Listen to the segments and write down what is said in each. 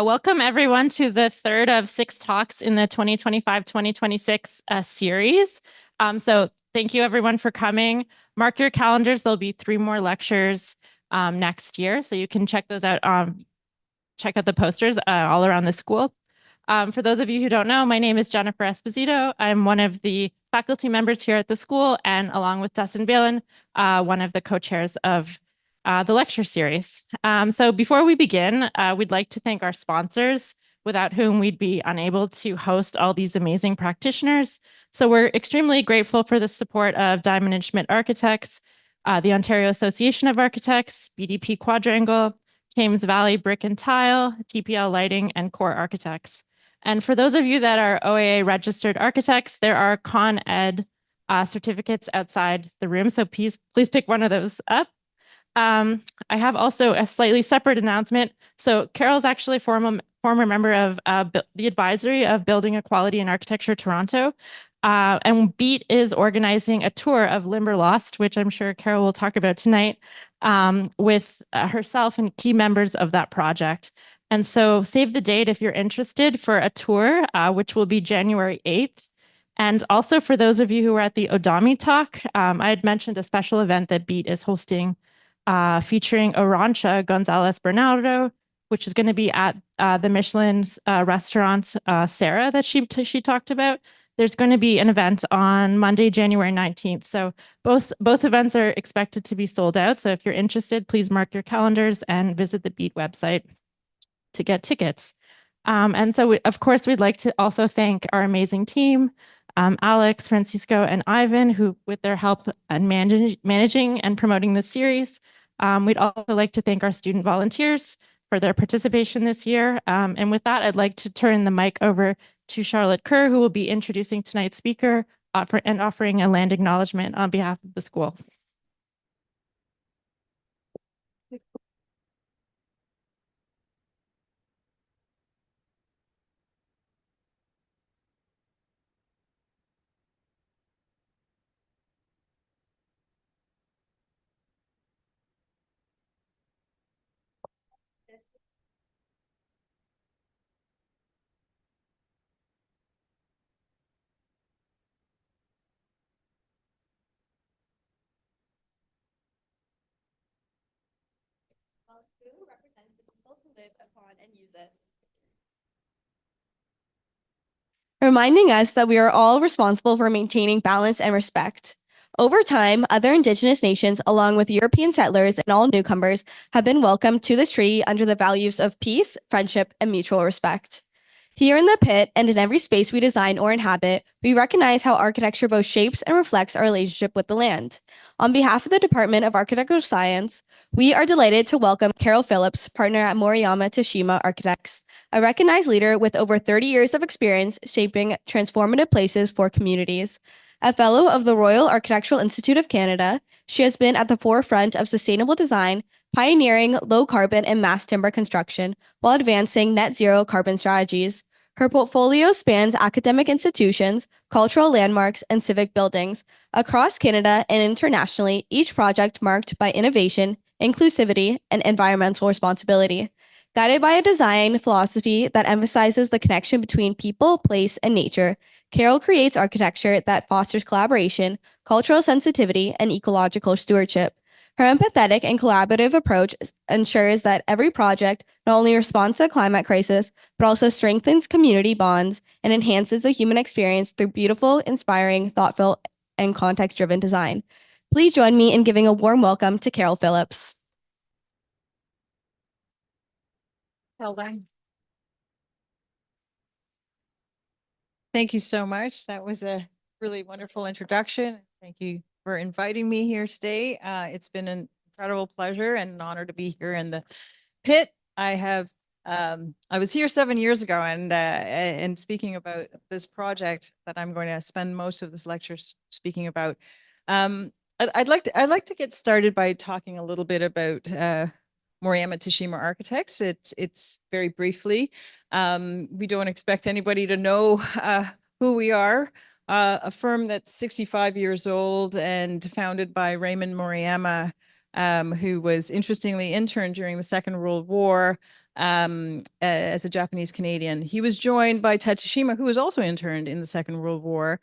Welcome everyone to the third of 6 talks in the 2025-2026 series. So thank you everyone for coming. Mark your calendars. There'll be 3 more lectures next year, so you can check those out. Check out the posters all around the school. For those of you who don't know, my name is Jennifer Esposito. I'm one of the faculty members here at the school, and along with Dustin Balin, one of the co-chairs of the lecture series. So before we begin, we'd like to thank our sponsors, without whom we'd be unable to host all these amazing practitioners. So we're extremely grateful for the support of Diamond and Schmidt Architects, the Ontario Association of Architects, BDP Quadrangle, Thames Valley Brick and Tile, TPL Lighting, and Core Architects. And for those of you that are OAA registered architects, there are Con Ed certificates outside the room, so please pick one of those up. I have also a slightly separate announcement. So Carol's actually a former member of the advisory of Building Equality in Architecture Toronto. And BEAT is organizing a tour of Limberlost, which I'm sure Carol will talk about tonight, with herself and key members of that project. And so save the date if you're interested for a tour, which will be January 8th. And also for those of you who were at the Odami talk, I had mentioned a special event that BEAT is hosting featuring Arancha Gonzalez Bernardo, which is going to be at the Michelin's restaurant, Sarah, that she talked about. There's going to be an event on Monday, January 19th. So both events are expected to be sold out. So if you're interested, please mark your calendars and visit the BEAT website to get tickets. And so, of course, we'd like to also thank our amazing team, Alex, Francisco, and Ivan, who, with their help in managing and promoting this series. We'd also like to thank our student volunteers for their participation this year. And with that, I'd like to turn the mic over to Charlotte Kerr, who will be introducing tonight's speaker and offering a land acknowledgement on behalf of the school. Who represents the people who live upon and use it? Reminding us that we are all responsible for maintaining balance and respect. Over time, other Indigenous nations, along with European settlers and all newcomers, have been welcomed to this treaty under the values of peace, friendship, and mutual respect. Here in the pit and in every space we design or inhabit, we recognize how architecture both shapes and reflects our relationship with the land. On behalf of the Department of Architectural Science, we are delighted to welcome Carol Phillips, partner at Moriyama Tashima Architects, a recognized leader with over 30 years of experience shaping transformative places for communities. A fellow of the Royal Architectural Institute of Canada, she has been at the forefront of sustainable design, pioneering low carbon and mass timber construction while advancing net zero carbon strategies. Her portfolio spans academic institutions, cultural landmarks, and civic buildings across Canada and internationally, each project marked by innovation, inclusivity, and environmental responsibility. Guided by a design philosophy that emphasizes the connection between people, place, and nature, Carol creates architecture that fosters collaboration, cultural sensitivity, and ecological stewardship. Her empathetic and collaborative approach ensures that every project not only responds to the climate crisis, but also strengthens community bonds and enhances the human experience through beautiful, inspiring, thoughtful, and context-driven design. Please join me in giving a warm welcome to Carol Phillips. Well done. Thank you so much. That was a really wonderful introduction. Thank you for inviting me here today. It's been an incredible pleasure and an honor to be here in the pit. I was here 7 years ago, and speaking about this project that I'm going to spend most of this lecture speaking about. I'd like to get started by talking a little bit about Moriyama Tashima Architects. It's very briefly. We don't expect anybody to know who we are. A firm that's 65 years old and founded by Raymond Moriyama, who was interestingly interned during the Second World War, as a Japanese Canadian. He was joined by Tatsushima, who was also interned in the Second World War.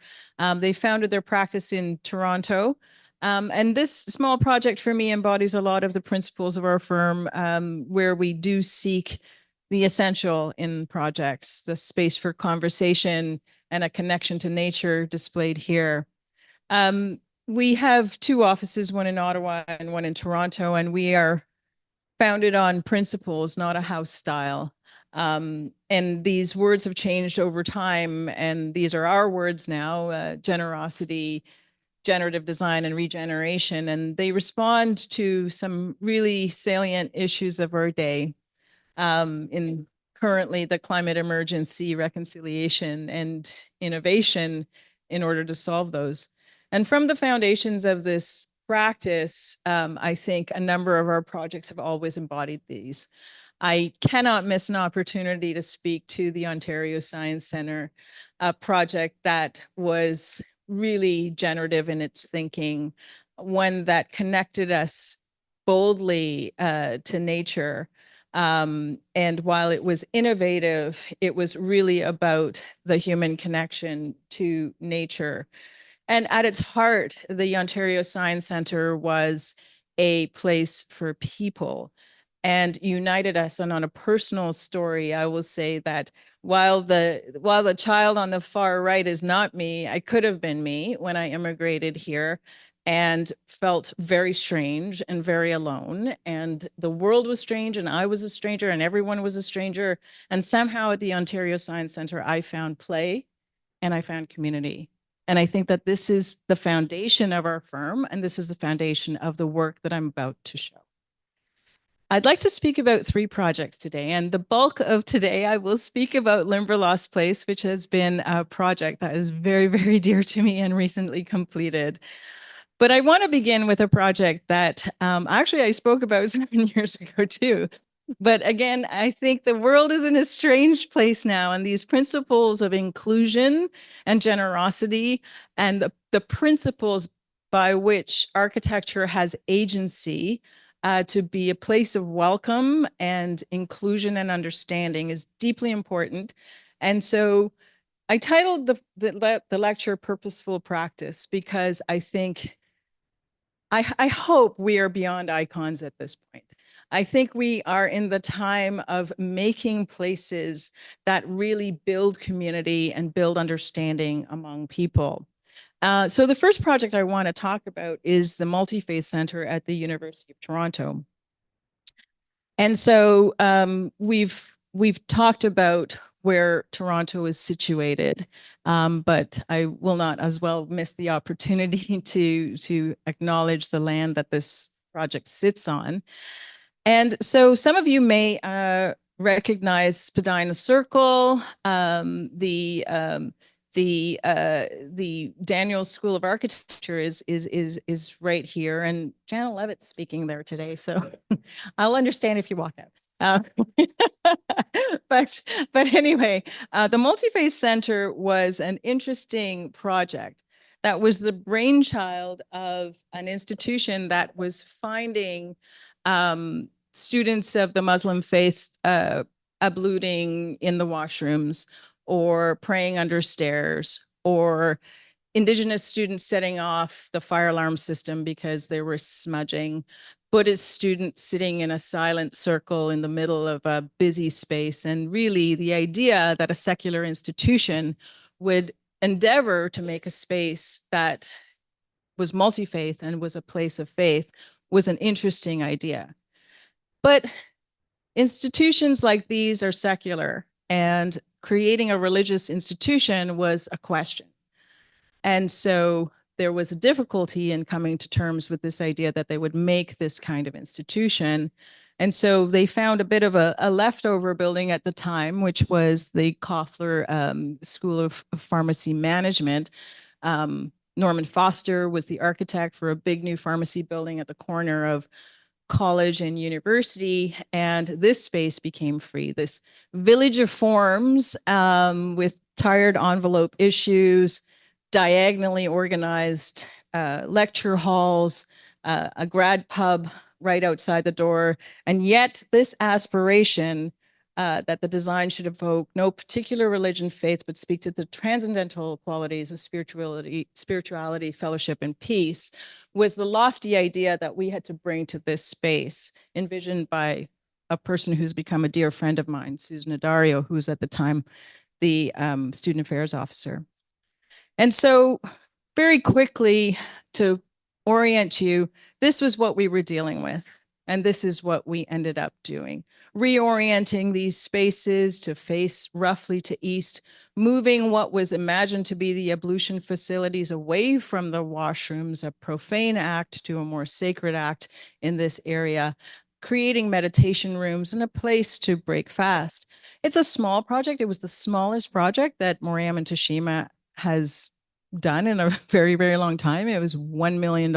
They founded their practice in Toronto. And this small project for me embodies a lot of the principles of our firm, where we do seek the essential in projects, the space for conversation and a connection to nature displayed here. We have two offices, one in Ottawa and one in Toronto, and we are founded on principles, not a house style. And these words have changed over time, and these are our words now, generosity, generative design, and regeneration, and they respond to some really salient issues of our day, in currently the climate emergency, reconciliation, and innovation in order to solve those. And from the foundations of this practice, I think a number of our projects have always embodied these. I cannot miss an opportunity to speak to the Ontario Science Centre, a project that was really generative in its thinking, one that connected us boldly to nature. And while it was innovative, it was really about the human connection to nature. And at its heart, the Ontario Science Centre was a place for people and united us. And on a personal story, I will say that while the child on the far right is not me, I could have been me when I immigrated here and felt very strange and very alone. And the world was strange, and I was a stranger, and everyone was a stranger. And somehow at the Ontario Science Centre, I found play and I found community. And I think that this is the foundation of our firm, and this is the foundation of the work that I'm about to show. I'd like to speak about three projects today, and the bulk of today I will speak about Limberlost Place, which has been a project that is very, very dear to me and recently completed. But I want to begin with a project that actually I spoke about 7 years ago too. But again, I think the world is in a strange place now, and these principles of inclusion and generosity and the principles by which architecture has agency to be a place of welcome and inclusion and understanding is deeply important. And so I titled the lecture Purposeful Practice because I think I hope we are beyond icons at this point. I think we are in the time of making places that really build community and build understanding among people. So the first project I want to talk about is the Multi-Faith Center at the University of Toronto. And so we've talked about where Toronto is situated, but I will not as well miss the opportunity to acknowledge the land that this project sits on. And so some of you may recognize Spadina Circle, the Daniels School of Architecture is right here, and Janet Levitt's speaking there today, so I'll understand if you walk out. But anyway, the Multi-Faith Center was an interesting project that was the brainchild of an institution that was finding students of the Muslim faith abluting in the washrooms or praying under stairs, or Indigenous students setting off the fire alarm system because they were smudging, Buddhist students sitting in a silent circle in the middle of a busy space. And really the idea that a secular institution would endeavor to make a space that was multi-faith and was a place of faith was an interesting idea. But institutions like these are secular, and creating a religious institution was a question. And so there was a difficulty in coming to terms with this idea that they would make this kind of institution. And so they found a bit of a leftover building at the time, which was the Koffler School of Pharmacy Management. Norman Foster was the architect for a big new pharmacy building at the corner of college and university, and this space became free. This village of forms with tired envelope issues, diagonally organized lecture halls, a grad pub right outside the door. And yet this aspiration that the design should evoke no particular religion, faith, but speak to the transcendental qualities of spirituality, fellowship, and peace, was the lofty idea that we had to bring to this space, envisioned by a person who's become a dear friend of mine, Susan Adario, who was at the time the student affairs officer. And so very quickly, to orient you, this was what we were dealing with. And this is what we ended up doing. Reorienting these spaces to face roughly to east, moving what was imagined to be the ablution facilities away from the washrooms, a profane act, to a more sacred act in this area, creating meditation rooms and a place to break fast. It's a small project. It was the smallest project that Moriam and Tashima has done in a very, very long time. It was $1 million.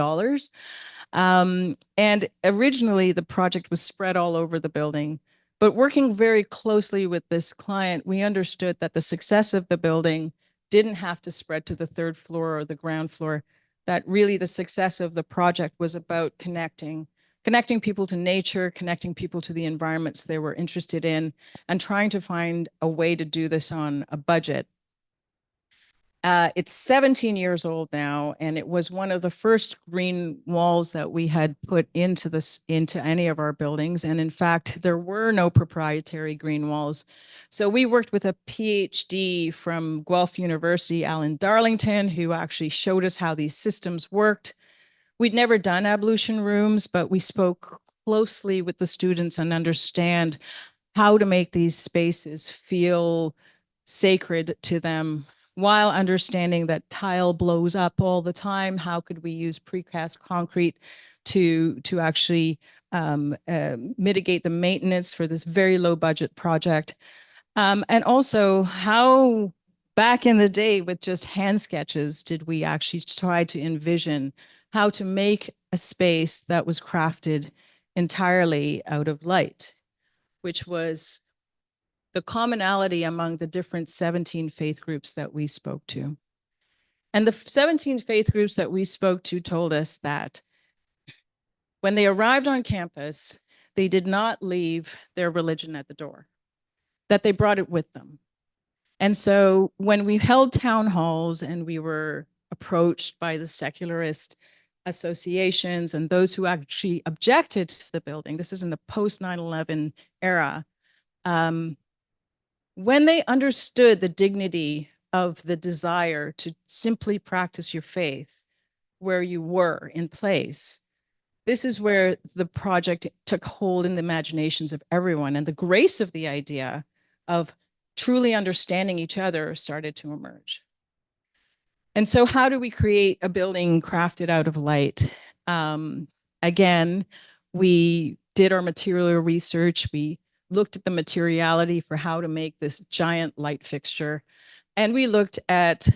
And originally the project was spread all over the building, but working very closely with this client, we understood that the success of the building didn't have to spread to the third floor or the ground floor, that really the success of the project was about connecting people to nature, connecting people to the environments they were interested in, and trying to find a way to do this on a budget. It's 17 years old now, and it was one of the first green walls that we had put into any of our buildings. And in fact, there were no proprietary green walls. So we worked with a PhD from Guelph University, Alan Darlington, who actually showed us how these systems worked. We'd never done ablution rooms, but we spoke closely with the students and understand how to make these spaces feel sacred to them, while understanding that tile blows up all the time. How could we use precast concrete to actually mitigate the maintenance for this very low budget project? And also, how back in the day with just hand sketches did we actually try to envision how to make a space that was crafted entirely out of light, which was the commonality among the different 17 faith groups that we spoke to. And the 17 faith groups that we spoke to told us that when they arrived on campus, they did not leave their religion at the door, that they brought it with them. And so when we held town halls and we were approached by the secularist associations and those who actually objected to the building, this is in the post 9/11 era, when they understood the dignity of the desire to simply practice your faith where you were in place, this is where the project took hold in the imaginations of everyone, and the grace of the idea of truly understanding each other started to emerge. And so how do we create a building crafted out of light? Again, we did our material research. We looked at the materiality for how to make this giant light fixture. And we looked at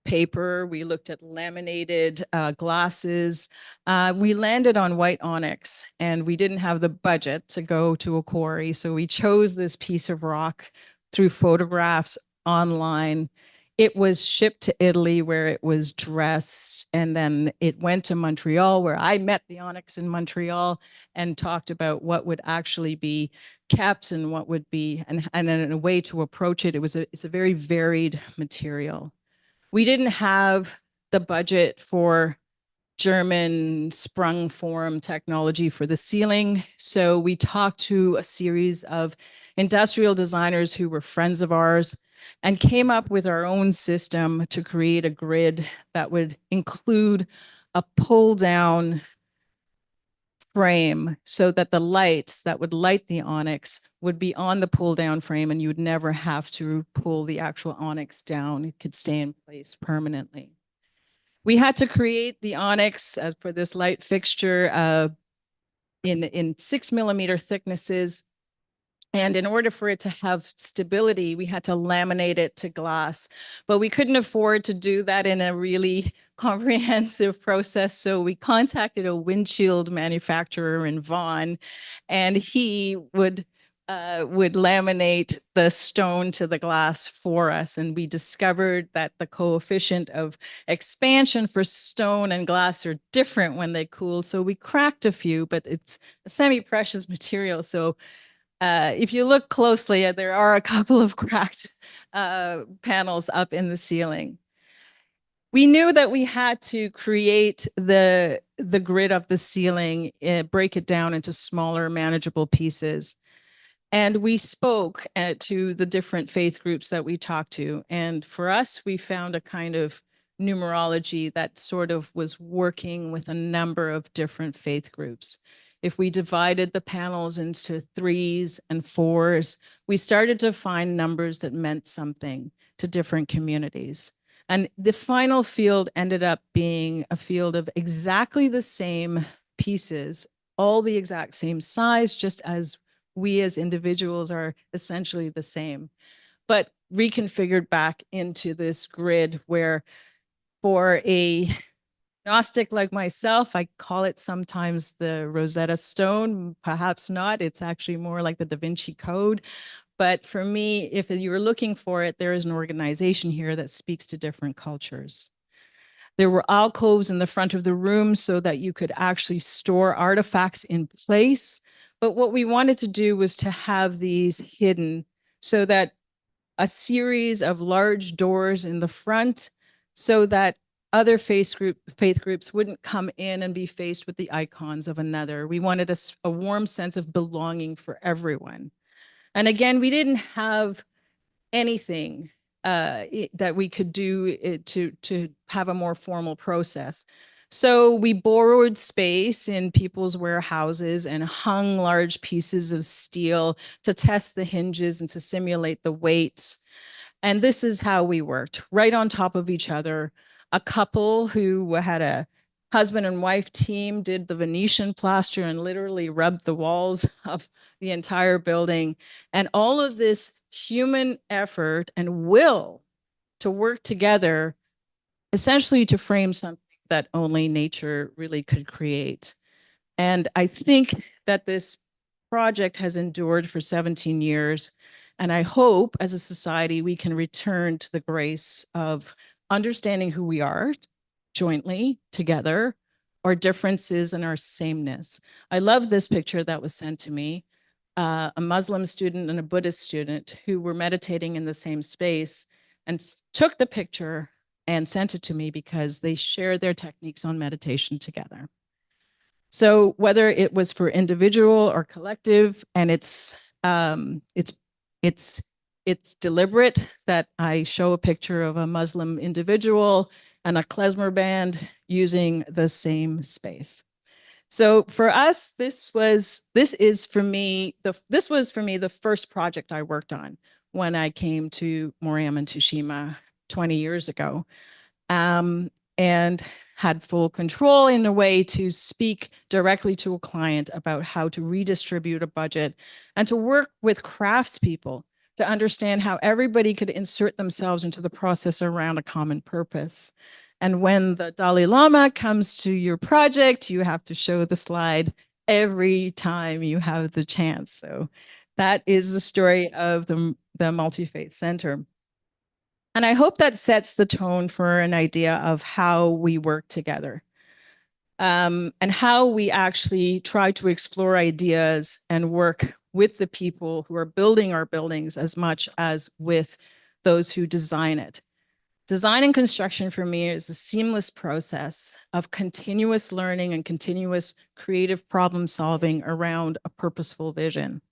paper, we looked at laminated glasses. We landed on white onyx, and we didn't have the budget to go to a quarry. So we chose this piece of rock through photographs online. It was shipped to Italy, where it was dressed, and then it went to Montreal, where I met the onyx in Montreal and talked about what would actually be kept and what would be, and in a way to approach it. It's a very varied material. We didn't have the budget for German sprung form technology for the ceiling. So we talked to a series of industrial designers who were friends of ours and came up with our own system to create a grid that would include a pull down frame so that the lights that would light the onyx would be on the pull down frame, and you would never have to pull the actual onyx down. It could stay in place permanently. We had to create the onyx for this light fixture in 6mm thicknesses. And in order for it to have stability, we had to laminate it to glass. But we couldn't afford to do that in a really comprehensive process. So we contacted a windshield manufacturer in Vaughan, and he would laminate the stone to the glass for us. And we discovered that the coefficient of expansion for stone and glass are different when they cool. So we cracked a few, but it's a semi-precious material. So If you look closely, there are a couple of cracked panels up in the ceiling. We knew that we had to create the grid of the ceiling, break it down into smaller, manageable pieces. And we spoke to the different faith groups that we talked to. And for us, we found a kind of numerology that sort of was working with a number of different faith groups. If we divided the panels into 3s and 4s, we started to find numbers that meant something to different communities. And the final field ended up being a field of exactly the same pieces, all the exact same size, just as we as individuals are essentially the same, but reconfigured back into this grid where for a Gnostic like myself, I call it sometimes the Rosetta Stone, perhaps not. It's actually more like the Da Vinci Code. But for me, if you were looking for it, there is an organization here that speaks to different cultures. There were alcoves in the front of the room so that you could actually store artifacts in place. But what we wanted to do was to have these hidden so that a series of large doors in the front so that other faith groups wouldn't come in and be faced with the icons of another. We wanted a warm sense of belonging for everyone. And again, we didn't have anything that we could do to have a more formal process. So we borrowed space in people's warehouses and hung large pieces of steel to test the hinges and to simulate the weights. And this is how we worked, right on top of each other. A couple who had a husband and wife team did the Venetian plaster and literally rubbed the walls of the entire building. And all of this human effort and will to work together, essentially to frame something that only nature really could create. And I think that this project has endured for 17 years. And I hope as a society, we can return to the grace of understanding who we are jointly together, our differences and our sameness. I love this picture that was sent to me. A Muslim student and a Buddhist student who were meditating in the same space and took the picture and sent it to me because they shared their techniques on meditation together. So whether it was for individual or collective, and it's deliberate that I show a picture of a Muslim individual and a klezmer band using the same space. So for us, this was for me the first project I worked on when I came to Moriam and Tushima 20 years ago. And had full control in a way to speak directly to a client about how to redistribute a budget and to work with craftspeople to understand how everybody could insert themselves into the process around a common purpose. And when the Dalai Lama comes to your project, you have to show the slide every time you have the chance. So that is the story of the Multi-Faith Center. And I hope that sets the tone for an idea of how we work together and how we actually try to explore ideas and work with the people who are building our buildings as much as with those who design it. Design and construction for me is a seamless process of continuous learning and continuous creative problem solving around a purposeful vision.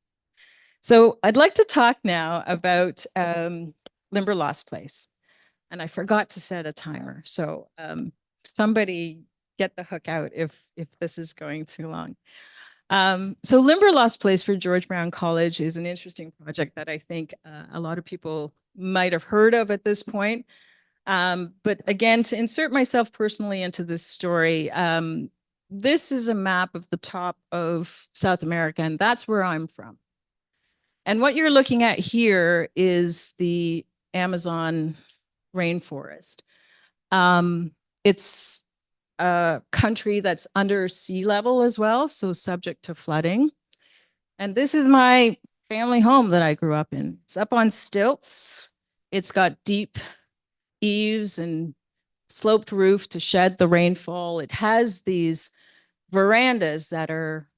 So I'd like to talk now about Limberlost Place. And I forgot to set a timer. So somebody get the hook out if this is going too long. So Limberlost Place for George Brown College is an interesting project that I think a lot of people might have heard of at this point. But again, to insert myself personally into this story, this is a map of the top of South America, and that's where I'm from. And what you're looking at here is the Amazon rainforest. It's a country that's under sea level as well, so subject to flooding. And this is my family home that I grew up in. It's up on stilts. It's got deep eaves and sloped roof to shed the rainfall. It has these verandas that are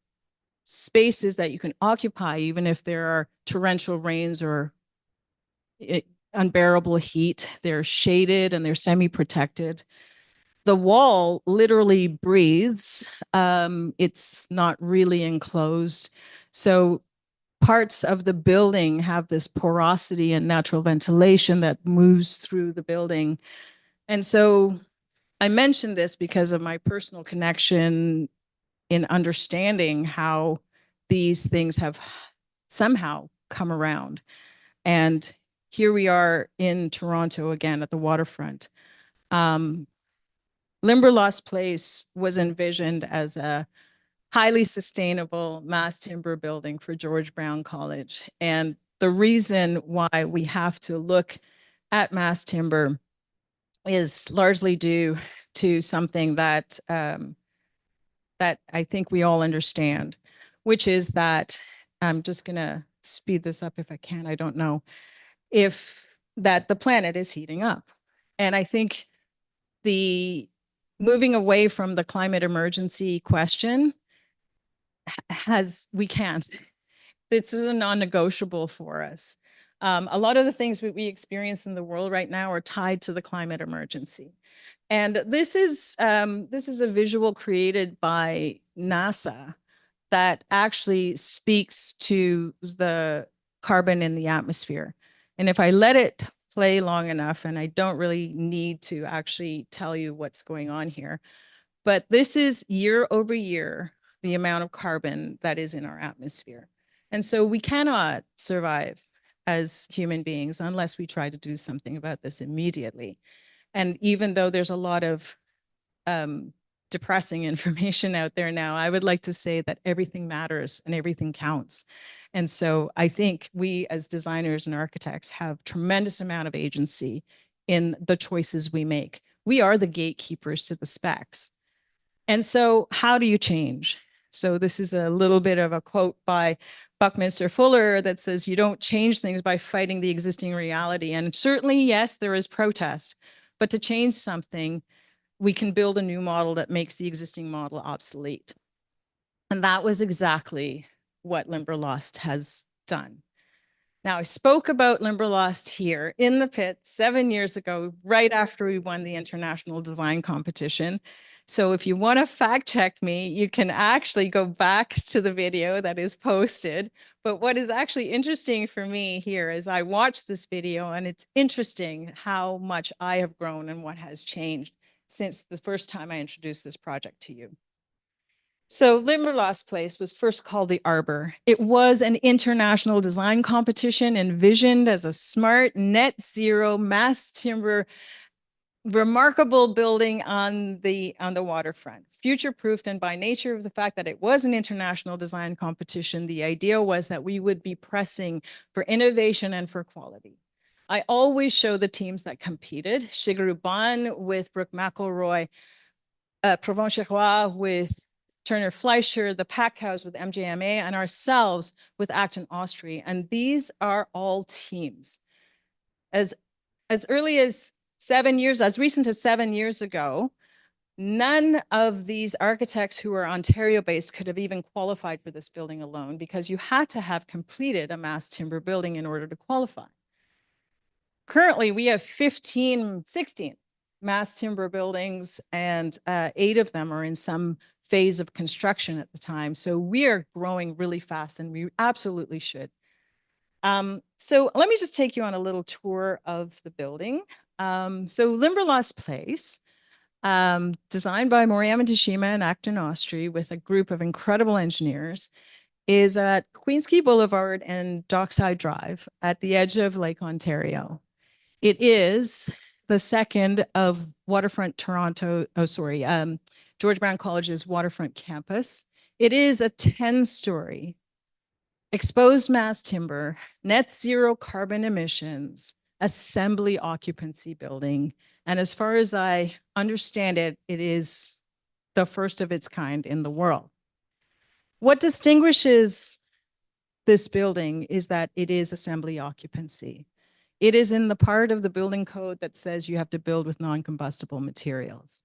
spaces that you can occupy, even if there are torrential rains or unbearable heat. They're shaded and they're semi-protected. The wall literally breathes. It's not really enclosed. So parts of the building have this porosity and natural ventilation that moves through the building. And so I mentioned this because of my personal connection in understanding how these things have somehow come around. And here we are in Toronto again at the waterfront. Limberlost Place was envisioned as a highly sustainable mass timber building for George Brown College. And the reason why we have to look at mass timber is largely due to something that that I think we all understand, which is that I'm just going to speed this up if I can. I don't know if that the planet is heating up. And I think the moving away from the climate emergency question we can't. This is a non-negotiable for us. A lot of the things we experience in the world right now are tied to the climate emergency. And this is a visual created by NASA that actually speaks to the carbon in the atmosphere. And if I let it play long enough, and I don't really need to actually tell you what's going on here, but this is year over year, the amount of carbon that is in our atmosphere. And so we cannot survive as human beings unless we try to do something about this immediately. And even though there's a lot of depressing information out there now, I would like to say that everything matters and everything counts. And so I think we as designers and architects have tremendous amount of agency in the choices we make. We are the gatekeepers to the specs. And so how do you change? So this is a little bit of a quote by Buckminster Fuller that says, you don't change things by fighting the existing reality. And certainly, yes, there is protest, but to change something, we can build a new model that makes the existing model obsolete. And that was exactly what Limberlost has done. Now, I spoke about Limberlost here in the pit 7 years ago, right after we won the international design competition. So if you want to fact check me, you can actually go back to the video that is posted. But what is actually interesting for me here is I watched this video, and it's interesting how much I have grown and what has changed since the first time I introduced this project to you. So Limberlost Place was first called the Arbor. It was an international design competition envisioned as a smart, net zero, mass timber, remarkable building on the waterfront. Future-proofed, and by nature of the fact that it was an international design competition, the idea was that we would be pressing for innovation and for quality. I always show the teams that competed, Shigeru Ban with Brooke McElroy, Provence-Cherois with Turner Fleischer, the Packhouse with MJMA, and ourselves with Acton Austri. And these are all teams. As early as 7 years, as recent as 7 years ago, none of these architects who are Ontario-based could have even qualified for this building alone, because you had to have completed a mass timber building in order to qualify. Currently, we have 16 mass timber buildings, and 8 of them are in some phase of construction at the time. So we are growing really fast, and we absolutely should. So let me just take you on a little tour of the building. So Limberlost Place, designed by Moriyama Tashima and Acton Austri with a group of incredible engineers, is at Queensquay Boulevard and Dockside Drive at the edge of Lake Ontario. It is the second of Waterfront Toronto, George Brown College's waterfront campus. It is a 10-story exposed mass timber, net zero carbon emissions, assembly occupancy building. And as far as I understand it, it is the first of its kind in the world. What distinguishes this building is that it is assembly occupancy. It is in the part of the building code that says you have to build with non-combustible materials.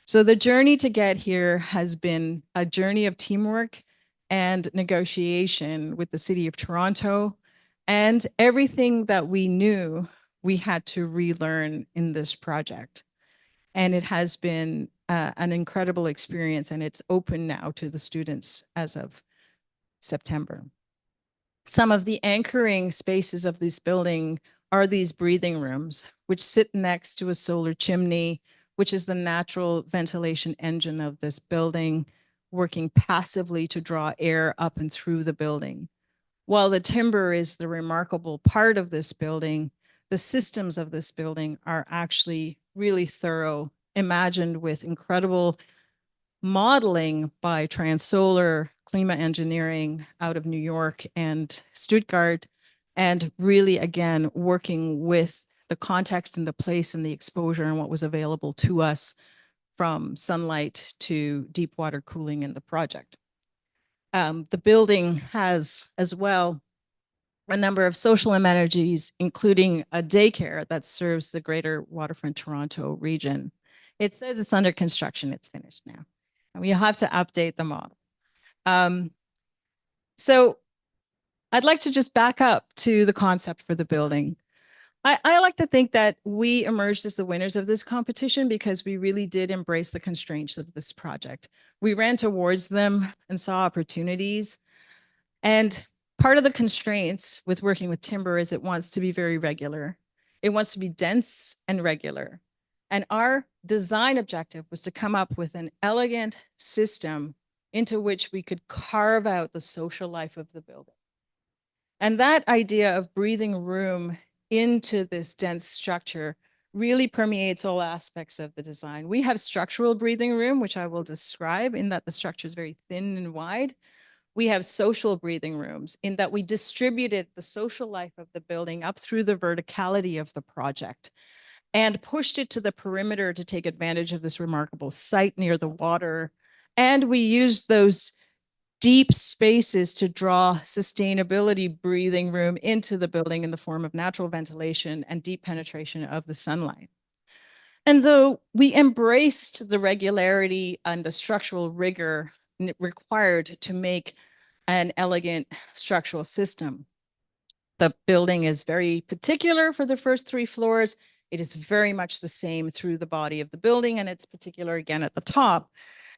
So the journey to get here has been a journey of teamwork and negotiation with the City of Toronto, and everything that we knew we had to relearn in this project. And it has been an incredible experience, and it's open now to the students as of September. Some of the anchoring spaces of this building are these breathing rooms, which sit next to a solar chimney, which is the natural ventilation engine of this building, working passively to draw air up and through the building. While the timber is the remarkable part of this building, the systems of this building are actually really thorough, imagined with incredible modeling by Transolar Klima Engineering out of New York and Stuttgart, and really, again, working with the context and the place and the exposure and what was available to us from sunlight to deep water cooling in the project. The building has as well a number of social amenities, including a daycare that serves the greater waterfront Toronto region. It says it's under construction. It's finished now. And we have to update the model. So I'd like to just back up to the concept for the building. I like to think that we emerged as the winners of this competition because we really did embrace the constraints of this project. We ran towards them and saw opportunities. And part of the constraints with working with timber is it wants to be very regular. It wants to be dense and regular. And our design objective was to come up with an elegant system into which we could carve out the social life of the building. And that idea of breathing room into this dense structure really permeates all aspects of the design. We have structural breathing room, which I will describe in that the structure is very thin and wide. We have social breathing rooms in that we distributed the social life of the building up through the verticality of the project and pushed it to the perimeter to take advantage of this remarkable site near the water. And we used those deep spaces to draw sustainability breathing room into the building in the form of natural ventilation and deep penetration of the sunlight. And though we embraced the regularity and the structural rigor required to make an elegant structural system, the building is very particular for the first 3 floors. It is very much the same through the body of the building, and it's particular again at the top.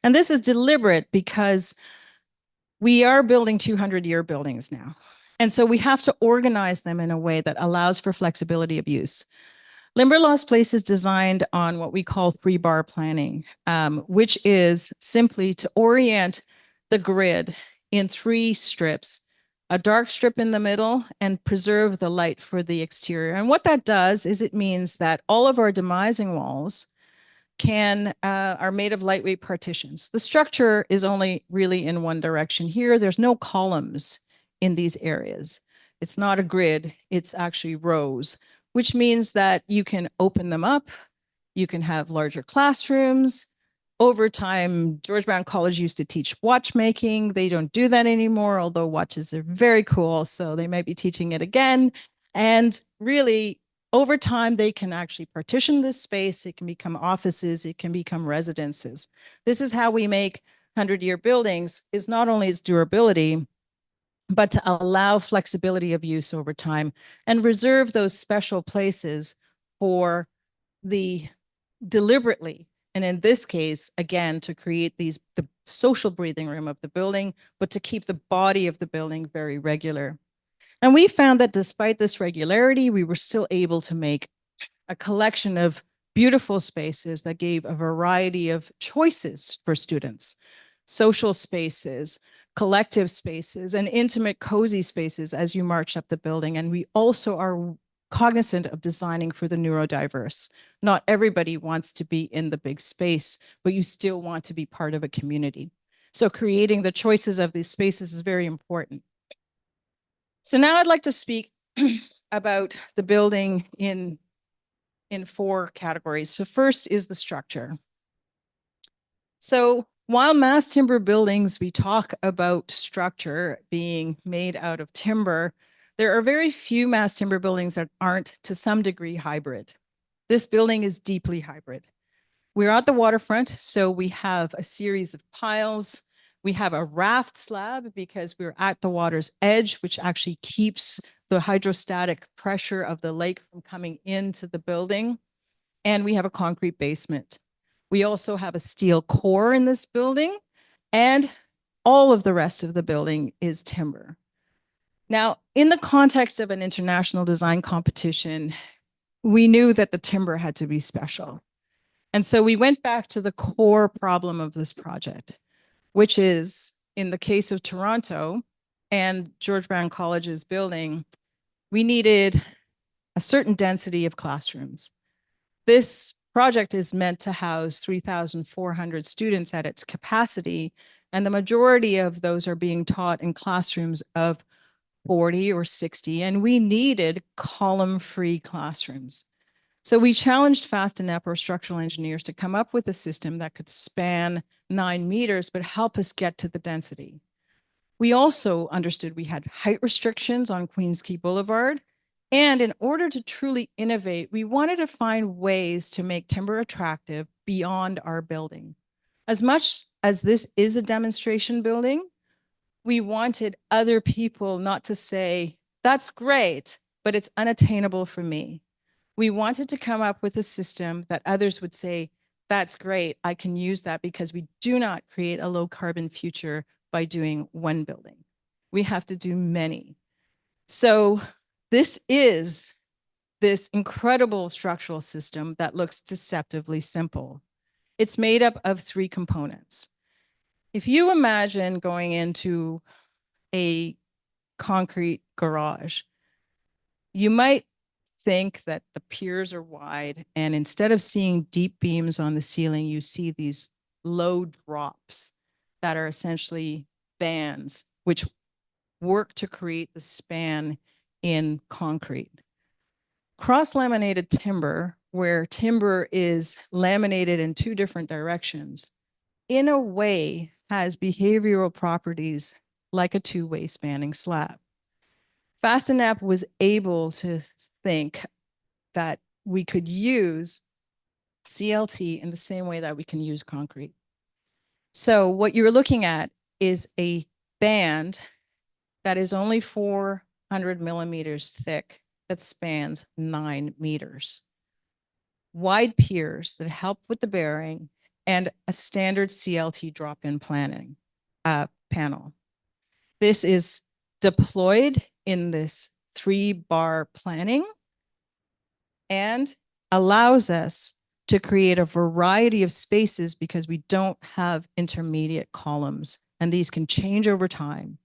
And this is deliberate because we are building 200-year buildings now. And so we have to organize them in a way that allows for flexibility of use. Limberlost Place is designed on what we call 3-bar planning, which is simply to orient the grid in 3 strips, a dark strip in the middle, and preserve the light for the exterior. And what that does is it means that all of our demising walls are made of lightweight partitions. The structure is only really in one direction here. There's no columns in these areas. It's not a grid, it's actually rows, which means that you can open them up. You can have larger classrooms. Over time, George Brown College used to teach watchmaking. They don't do that anymore, although watches are very cool. So they might be teaching it again. And really, over time, they can actually partition this space. It can become offices. It can become residences. This is how we make 100-year buildings, is not only its durability, but to allow flexibility of use over time and reserve those special places for the deliberately, and in this case, again, to create the social breathing room of the building, but to keep the body of the building very regular. And we found that despite this regularity, we were still able to make a collection of beautiful spaces that gave a variety of choices for students, social spaces, collective spaces, and intimate, cozy spaces as you march up the building. And we also are cognizant of designing for the neurodiverse. Not everybody wants to be in the big space, but you still want to be part of a community. So creating the choices of these spaces is very important. So now I'd like to speak about the building in 4 categories. So first is the structure. So while mass timber buildings, we talk about structure being made out of timber, there are very few mass timber buildings that aren't to some degree hybrid. This building is deeply hybrid. We're at the waterfront, so we have a series of piles. We have a raft slab because we're at the water's edge, which actually keeps the hydrostatic pressure of the lake from coming into the building. And we have a concrete basement. We also have a steel core in this building, and all of the rest of the building is timber. Now, in the context of an international design competition, we knew that the timber had to be special. And so we went back to the core problem of this project, which is, in the case of Toronto and George Brown College's building, we needed a certain density of classrooms. This project is meant to house 3,400 students at its capacity, and the majority of those are being taught in classrooms of 40 or 60, and we needed column-free classrooms. So we challenged FAST&EP, or structural engineers, to come up with a system that could span 9 meters, but help us get to the density. We also understood we had height restrictions on Queens Quay Boulevard. And in order to truly innovate, we wanted to find ways to make timber attractive beyond our building. As much as this is a demonstration building, we wanted other people not to say, that's great, but it's unattainable for me. We wanted to come up with a system that others would say, that's great, I can use that, because we do not create a low carbon future by doing one building. We have to do many. So this is this incredible structural system that looks deceptively simple. It's made up of 3 components. If you imagine going into a concrete garage, you might think that the piers are wide, and instead of seeing deep beams on the ceiling, you see these low drops that are essentially bands, which work to create the span in concrete. Cross-laminated timber, where timber is laminated in 2 different directions, in a way has behavioral properties like a 2-way spanning slab. FAST&EP was able to think that we could use CLT in the same way that we can use concrete. So what you're looking at is a band that is only 400 millimeters thick that spans 9 meters. Wide piers that help with the bearing, and a standard CLT drop-in panel. This is deployed in this 3-bar planning and allows us to create a variety of spaces because we don't have intermediate columns, and these can change over time.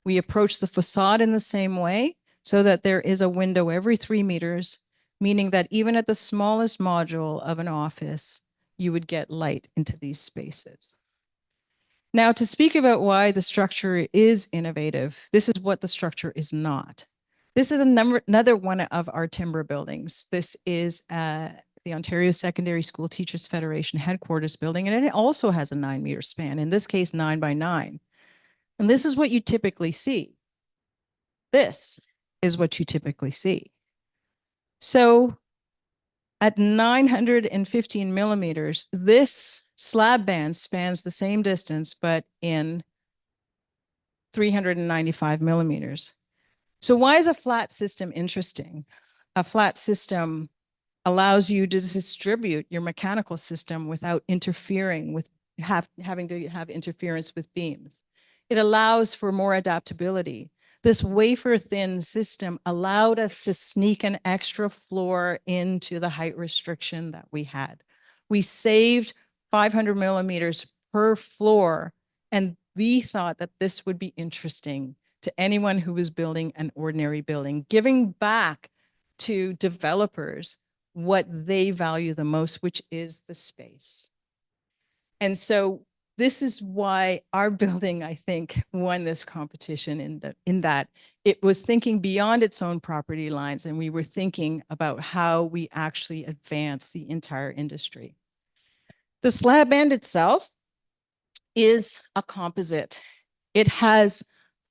We approach the facade in the same way so that there is a window every 3 meters, meaning that even at the smallest module of an office, you would get light into these spaces. Now, to speak about why the structure is innovative, this is what the structure is not. This is another one of our timber buildings. This is the Ontario Secondary School Teachers Federation headquarters building, and it also has a 9-meter span, in this case 9 by 9. And this is what you typically see. This is what you typically see. So at 915 millimeters, this slab band spans the same distance, but in 395 millimeters. So why is a flat system interesting? A flat system allows you to distribute your mechanical system without interfering with having to have interference with beams. It allows for more adaptability. This wafer-thin system allowed us to sneak an extra floor into the height restriction that we had. We saved 500 millimeters per floor, and we thought that this would be interesting to anyone who was building an ordinary building, giving back to developers what they value the most, which is the space. And so this is why our building, I think, won this competition in that it was thinking beyond its own property lines, and we were thinking about how we actually advance the entire industry. The slab band itself is a composite. It has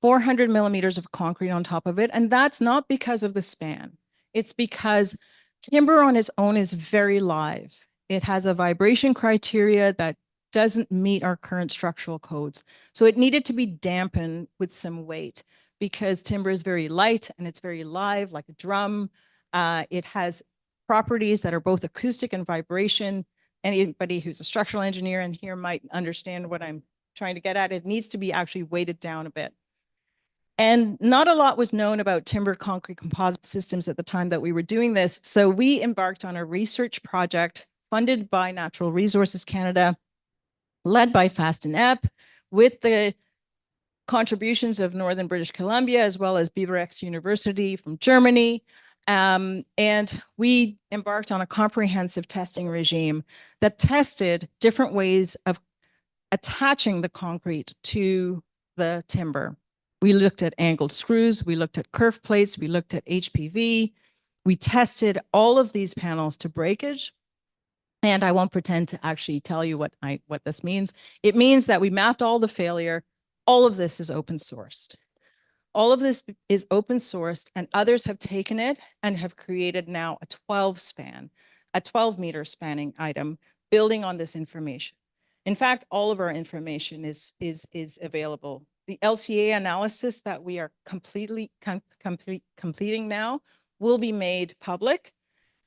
400 millimeters of concrete on top of it, and that's not because of the span. It's because timber on its own is very live. It has a vibration criteria that doesn't meet our current structural codes. So it needed to be dampened with some weight because timber is very light and it's very live, like a drum. It has properties that are both acoustic and vibration. Anybody who's a structural engineer in here might understand what I'm trying to get at. It needs to be actually weighted down a bit. And not a lot was known about timber concrete composite systems at the time that we were doing this. So we embarked on a research project funded by Natural Resources Canada, led by Fast and Ep, with the contributions of Northern British Columbia, as well as Biberx University from Germany. And we embarked on a comprehensive testing regime that tested different ways of attaching the concrete to the timber. We looked at angled screws, we looked at kerf plates, we looked at HPV. We tested all of these panels to breakage. And I won't pretend to actually tell you what this means. It means that we mapped all the failure. All of this is open sourced. All of this is open sourced, and others have taken it and have created now a 12-meter spanning item building on this information. In fact, all of our information is available. The LCA analysis that we are completing now will be made public.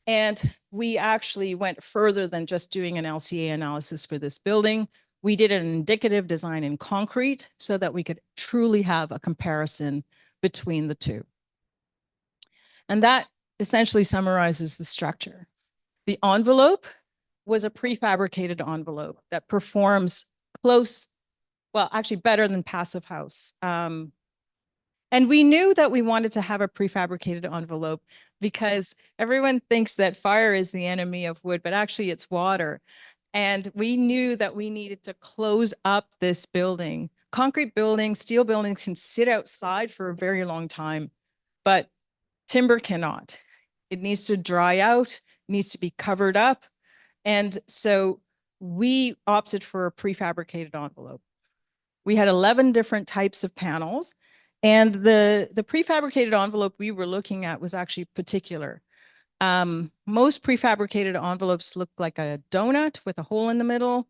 And we actually went further than just doing an LCA analysis for this building. We did an indicative design in concrete so that we could truly have a comparison between the two. And that essentially summarizes the structure. The envelope was a prefabricated envelope that performs close, well, actually better than Passive House. And we knew that we wanted to have a prefabricated envelope because everyone thinks that fire is the enemy of wood, but actually it's water. And we knew that we needed to close up this building. Concrete buildings, steel buildings can sit outside for a very long time, but timber cannot. It needs to dry out, needs to be covered up. And so we opted for a prefabricated envelope. We had 11 different types of panels. And the prefabricated envelope we were looking at was actually particular. Most prefabricated envelopes look like a donut with a hole in the middle.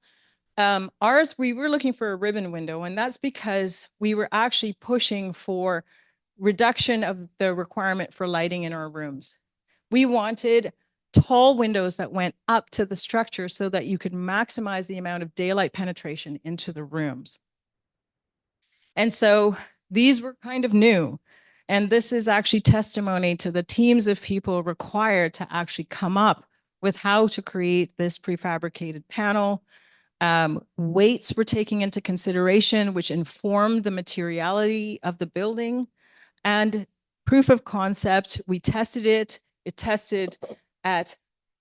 Ours, we were looking for a ribbon window, and that's because we were actually pushing for reduction of the requirement for lighting in our rooms. We wanted tall windows that went up to the structure so that you could maximize the amount of daylight penetration into the rooms. And so these were kind of new. And this is actually testimony to the teams of people required to actually come up with how to create this prefabricated panel. Weights were taken into consideration, which informed the materiality of the building. And proof of concept, we tested it. It tested at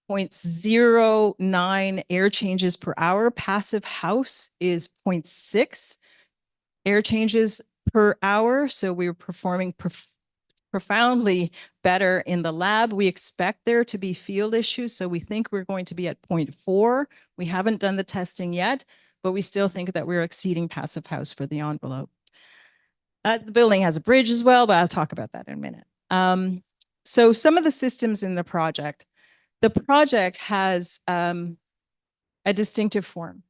0.09 air changes per hour. Passive House is 0.6 air changes per hour. So we were performing profoundly better in the lab. We expect there to be field issues. So we think we're going to be at 0.4. We haven't done the testing yet, but we still think that we're exceeding Passive House for the envelope. The building has a bridge as well, but I'll talk about that in a minute. So some of the systems in the project has a distinctive form.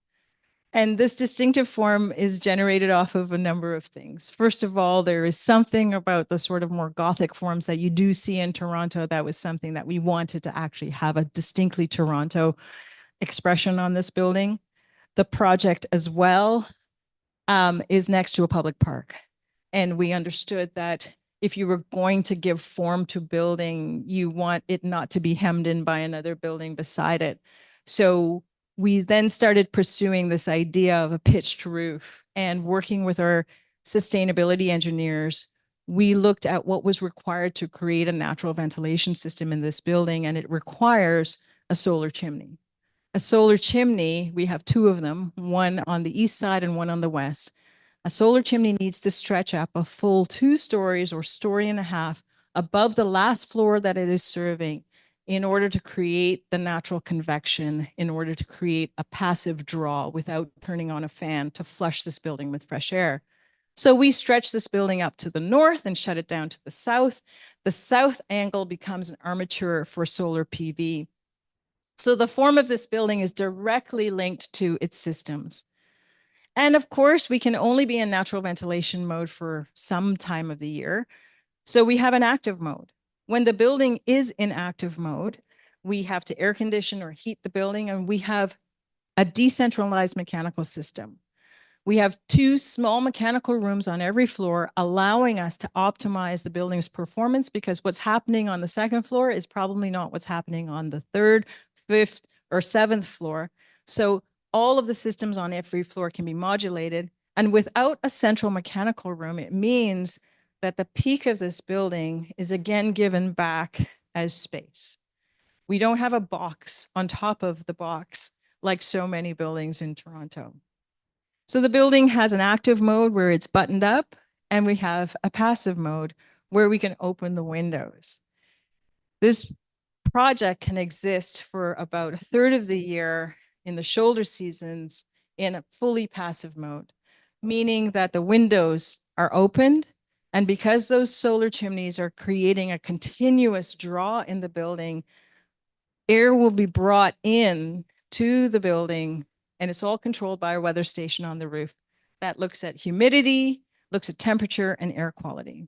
And this distinctive form is generated off of a number of things. First of all, there is something about the sort of more Gothic forms that you do see in Toronto. That was something that we wanted to actually have a distinctly Toronto expression on this building. The project as well is next to a public park. And we understood that if you were going to give form to building, you want it not to be hemmed in by another building beside it. So we then started pursuing this idea of a pitched roof, and working with our sustainability engineers, we looked at what was required to create a natural ventilation system in this building, and it requires a solar chimney. A solar chimney, we have two of them, one on the east side and one on the west. A solar chimney needs to stretch up a full 2 stories or story and a half above the last floor that it is serving, in order to create the natural convection, in order to create a passive draw without turning on a fan to flush this building with fresh air. So we stretch this building up to the north and shut it down to the south. The south angle becomes an armature for solar PV. So the form of this building is directly linked to its systems. And of course, we can only be in natural ventilation mode for some time of the year. So we have an active mode. When the building is in active mode, we have to air condition or heat the building, and we have a decentralized mechanical system. We have 2 small mechanical rooms on every floor, allowing us to optimize the building's performance, because what's happening on the 2nd floor is probably not what's happening on the 3rd, 5th, or 7th floor. So all of the systems on every floor can be modulated. And without a central mechanical room, it means that the peak of this building is again given back as space. We don't have a box on top of the box like so many buildings in Toronto. So the building has an active mode where it's buttoned up, and we have a passive mode where we can open the windows. This project can exist for about a third of the year in the shoulder seasons in a fully passive mode, meaning that the windows are opened, and because those solar chimneys are creating a continuous draw in the building, air will be brought in to the building, and it's all controlled by a weather station on the roof that looks at humidity, looks at temperature and air quality.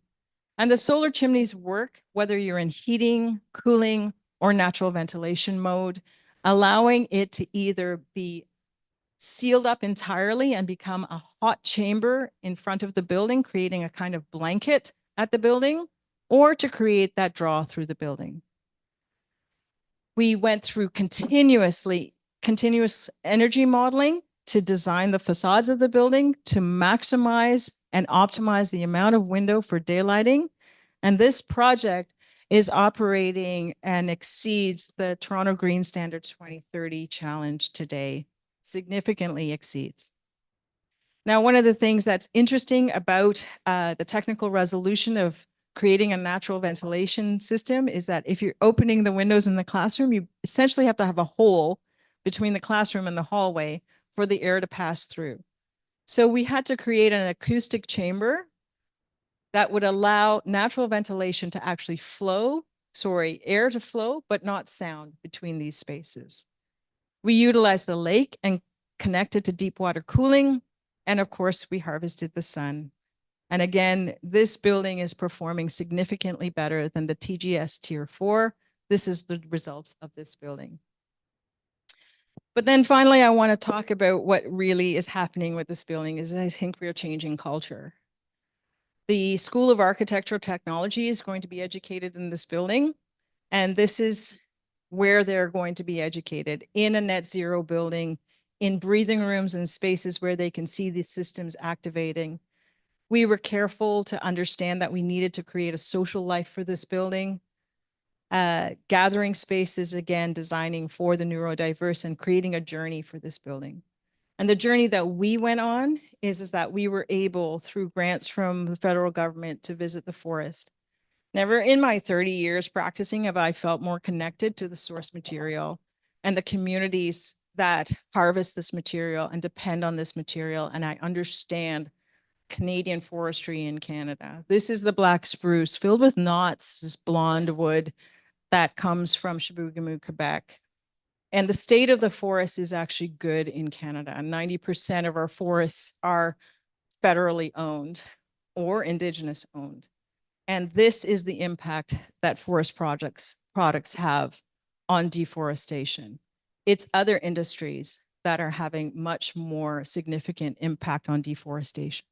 And the solar chimneys work whether you're in heating, cooling, or natural ventilation mode, allowing it to either be sealed up entirely and become a hot chamber in front of the building, creating a kind of blanket at the building, or to create that draw through the building. We went through continuous energy modeling to design the facades of the building to maximize and optimize the amount of window for daylighting. And this project is operating and exceeds the Toronto Green Standard 2030 challenge today, significantly exceeds. Now, one of the things that's interesting about the technical resolution of creating a natural ventilation system is that if you're opening the windows in the classroom, you essentially have to have a hole between the classroom and the hallway for the air to pass through. So we had to create an acoustic chamber that would allow natural ventilation to actually flow, air to flow, but not sound between these spaces. We utilized the lake and connected to deep water cooling. And of course, we harvested the sun. And again, this building is performing significantly better than the TGS Tier 4. This is the results of this building. But then finally, I want to talk about what really is happening with this building is I think we're changing culture. The School of Architectural Technology is going to be educated in this building, and this is where they're going to be educated, in a net zero building, in breathing rooms and spaces where they can see the systems activating. We were careful to understand that we needed to create a social life for this building. Gathering spaces, again, designing for the neurodiverse and creating a journey for this building. And the journey that we went on is that we were able, through grants from the federal government, to visit the forest. Never in my 30 years practicing have I felt more connected to the source material and the communities that harvest this material and depend on this material. And I understand Canadian forestry in Canada. This is the black spruce filled with knots, this blonde wood that comes from Chibougamau, Quebec. And the state of the forest is actually good in Canada. 90% of our forests are federally owned or Indigenous owned. And this is the impact that forest products have on deforestation. It's other industries that are having much more significant impact on deforestation.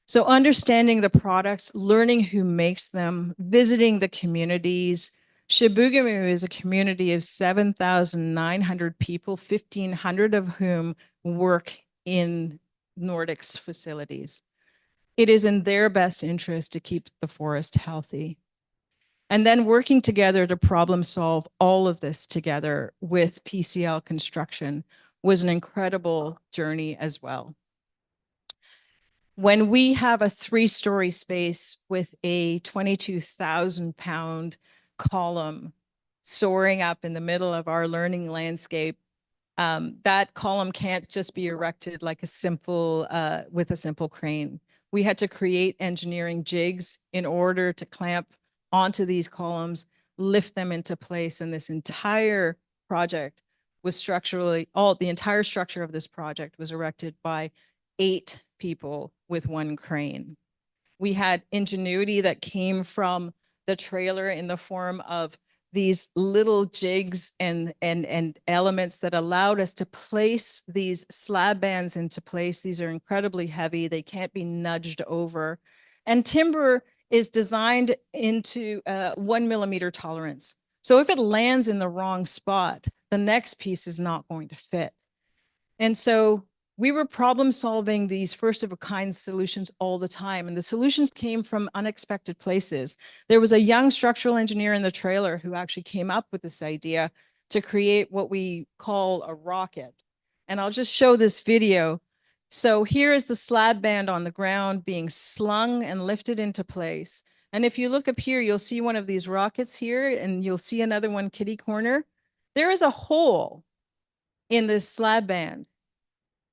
So understanding the products, learning who makes them, visiting the communities. Chibougamau is a community of 7,900 people, 1,500 of whom work in Nordics facilities. It is in their best interest to keep the forest healthy. And then working together to problem solve all of this together with PCL construction was an incredible journey as well. When we have a 3-story space with a 22,000 pound column soaring up in the middle of our learning landscape, that column can't just be erected like a simple, with a simple crane. We had to create engineering jigs in order to clamp onto these columns, lift them into place, and this entire project was the entire structure of this project was erected by 8 people with 1 crane. We had ingenuity that came from the trailer in the form of these little jigs and elements that allowed us to place these slab bands into place. These are incredibly heavy. They can't be nudged over. And timber is designed into 1 millimeter tolerance. So if it lands in the wrong spot, the next piece is not going to fit. And so we were problem solving these first of a kind solutions all the time. And the solutions came from unexpected places. There was a young structural engineer in the trailer who actually came up with this idea to create what we call a rocket. And I'll just show this video. So here is the slab band on the ground being slung and lifted into place. And if you look up here, you'll see one of these rockets here, and you'll see another one kitty corner. There is a hole in this slab band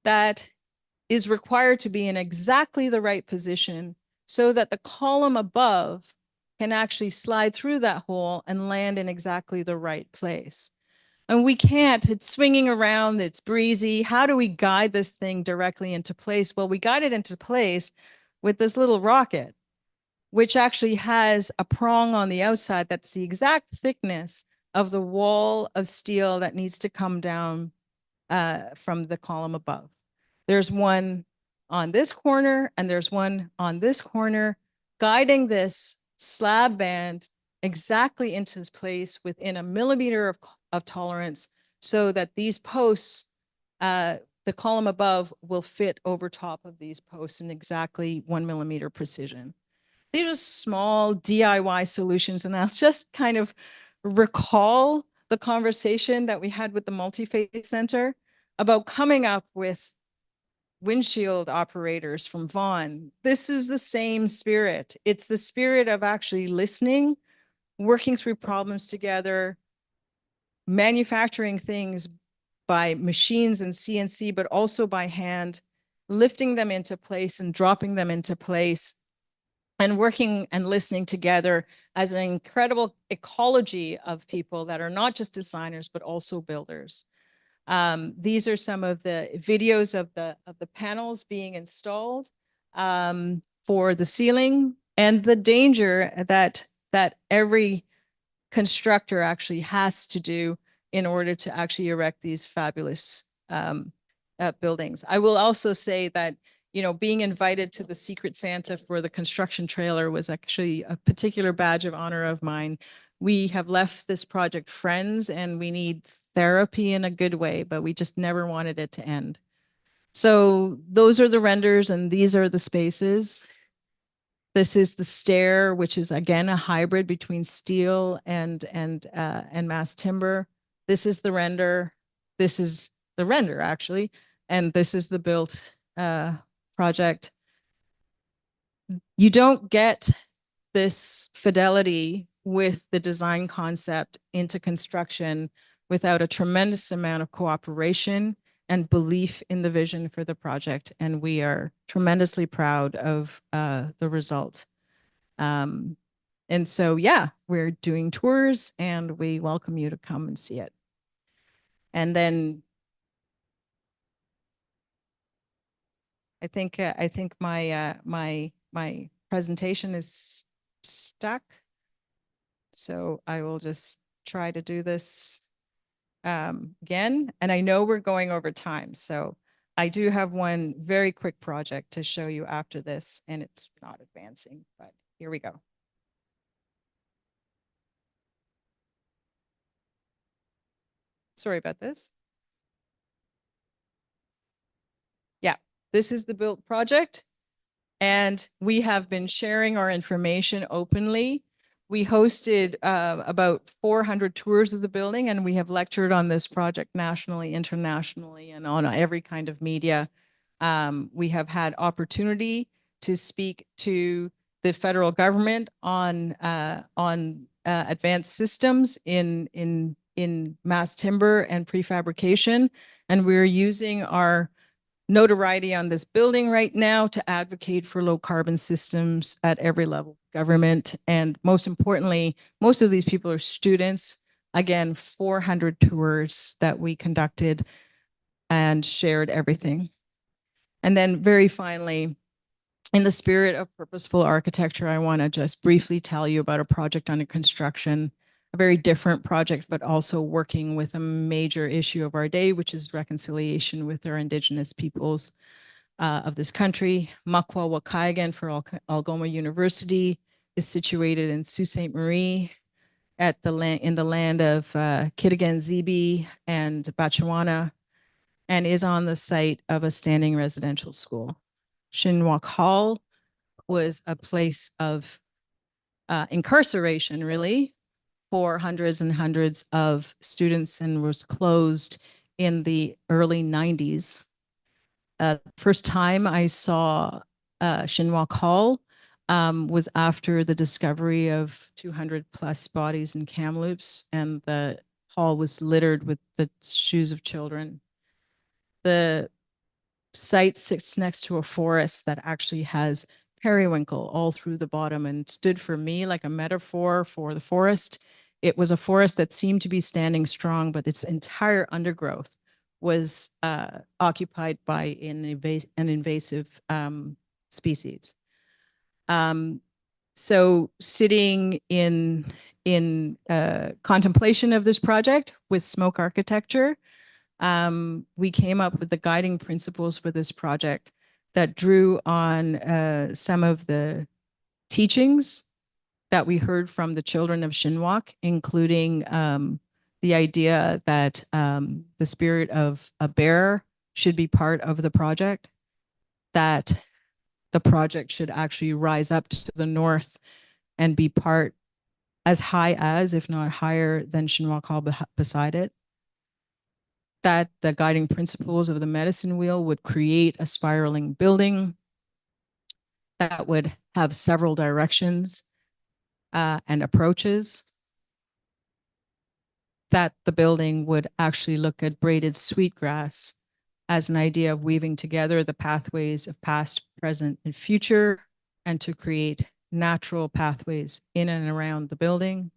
that is required to be in exactly the right position so that the column above can actually slide through that hole and land in exactly the right place. And we can't, it's swinging around, it's breezy. How do we guide this thing directly into place? Well, we guide it into place with this little rocket, which actually has a prong on the outside that's the exact thickness of the wall of steel that needs to come down from the column above. There's one on this corner and there's one on this corner, guiding this slab band exactly into its place within a millimeter of tolerance so that these posts, the column above will fit over top of these posts in exactly 1 millimeter precision. These are small DIY solutions, and I'll just kind of recall the conversation that we had with the Multi-Faith Center about coming up with windshield operators from Vaughan. This is the same spirit. It's the spirit of actually listening, working through problems together, manufacturing things by machines and CNC, but also by hand, lifting them into place and dropping them into place, and working and listening together as an incredible ecology of people that are not just designers, but also builders. These are some of the videos of the panels being installed for the ceiling, and the danger that every constructor actually has to do in order to actually erect these fabulous buildings. I will also say that, you know, being invited to the Secret Santa for the construction trailer was actually a particular badge of honor of mine. We have left this project friends, and we need therapy in a good way, but we just never wanted it to end. So those are the renders, and these are the spaces. This is the stair, which is again a hybrid between steel and mass timber. This is the render. This is the render actually, and this is the built project. You don't get this fidelity with the design concept into construction without a tremendous amount of cooperation and belief in the vision for the project. And we are tremendously proud of the result. And so, yeah, we're doing tours, and we welcome you to come and see it. And then I think my presentation is stuck. So I will just try to do this again. And I know we're going over time. So I do have one very quick project to show you after this, and it's not advancing, but here we go. Sorry about this. Yeah, this is the built project, and we have been sharing our information openly. We hosted about 400 tours of the building, and we have lectured on this project nationally, internationally, and on every kind of media. We have had opportunity to speak to the federal government on advanced systems in mass timber and prefabrication, and we're using our notoriety on this building right now to advocate for low carbon systems at every level of government. And most importantly, most of these people are students again, 400 tours that we conducted and shared everything. And then very finally, in the spirit of purposeful architecture, I want to just briefly tell you about a project under construction, a very different project, but also working with a major issue of our day, which is reconciliation with our Indigenous peoples of this country. Makwa Wakaigan for Algoma University is situated in Sault Ste. Marie at the land in the land of Kitigan Zibi and Batchewana, and is on the site of a standing residential school. Shinwak Hall was a place of incarceration, really, for hundreds and hundreds of students and was closed in the early 90s. First time I saw Shinwak Hall was after the discovery of 200 plus bodies in Kamloops, and the hall was littered with the shoes of children. The site sits next to a forest that actually has periwinkle all through the bottom and stood for me like a metaphor for the forest. It was a forest that seemed to be standing strong, but its entire undergrowth was occupied by an invasive species. So sitting in contemplation of this project with smoke architecture, we came up with the guiding principles for this project that drew on some of the teachings that we heard from the children of Shinwak, including the idea that the spirit of a bear should be part of the project, that the project should actually rise up to the north and be part as high as, if not higher than Shinwak Hall beside it, that the guiding principles of the medicine wheel would create a spiraling building that would have several directions and approaches, that the building would actually look at braided sweetgrass as an idea of weaving together the pathways of past, present, and future, and to create natural pathways in and around the building.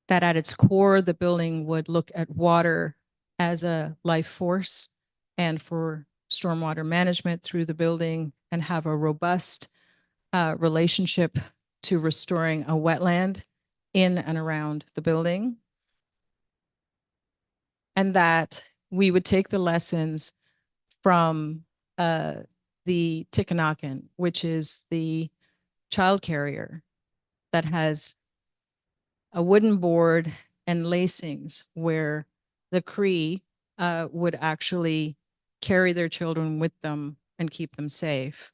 That at its core, the building would look at water as a life force and for stormwater management through the building, and have a robust relationship to restoring a wetland in and around the building. And that we would take the lessons from the Tikanakan, which is the child carrier that has a wooden board and lacings where the Cree would actually carry their children with them and keep them safe.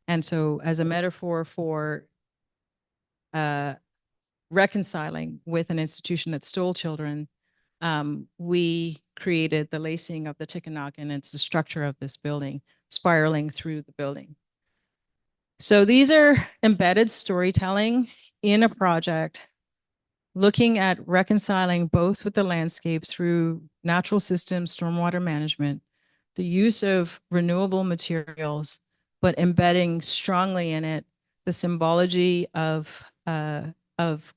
And so as a metaphor for reconciling with an institution that stole children, we created the lacing of the Tikanakan. It's the structure of this building, spiraling through the building. So these are embedded storytelling in a project looking at reconciling both with the landscape through natural systems, stormwater management, the use of renewable materials, but embedding strongly in it the symbology of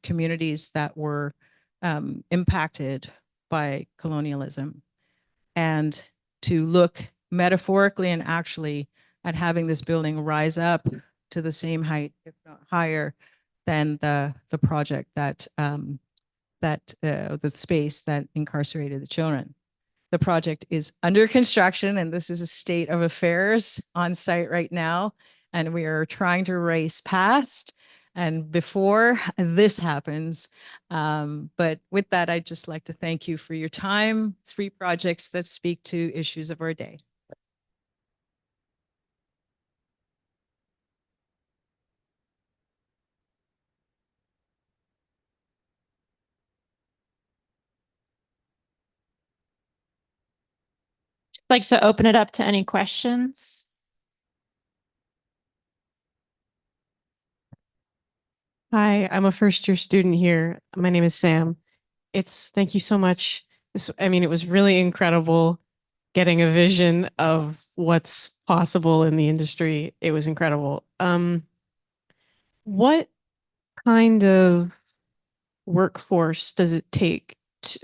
communities that were impacted by colonialism, and to look metaphorically and actually at having this building rise up to the same height, if not higher, than the project that the space that incarcerated the children. The project is under construction, and this is a state of affairs on site right now. And we are trying to race past and before this happens. But with that, I'd just like to thank you for your time. 3 projects that speak to issues of our day. Just like to open it up to any questions. Hi, I'm a first year student here. My name is Sam. Thank you so much. It was really incredible getting a vision of what's possible in the industry. It was incredible. What kind of workforce does it take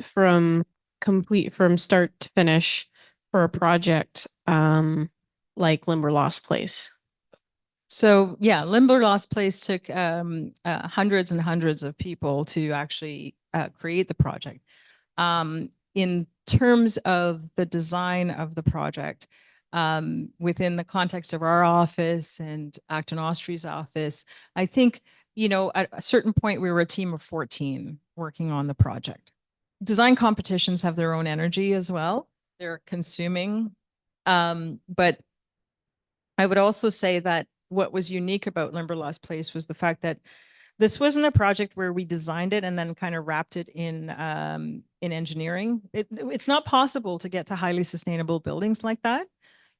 from start to finish for a project like Limberlost Place? So yeah, Limberlost Place took hundreds and hundreds of people to actually create the project. In terms of the design of the project, within the context of our office and Acton Austri's office, I think, you know, at a certain point, we were a team of 14 working on the project. Design competitions have their own energy as well. They're consuming. But I would also say that what was unique about Limberlost Place was the fact that this wasn't a project where we designed it and then kind of wrapped it in engineering. It's not possible to get to highly sustainable buildings like that.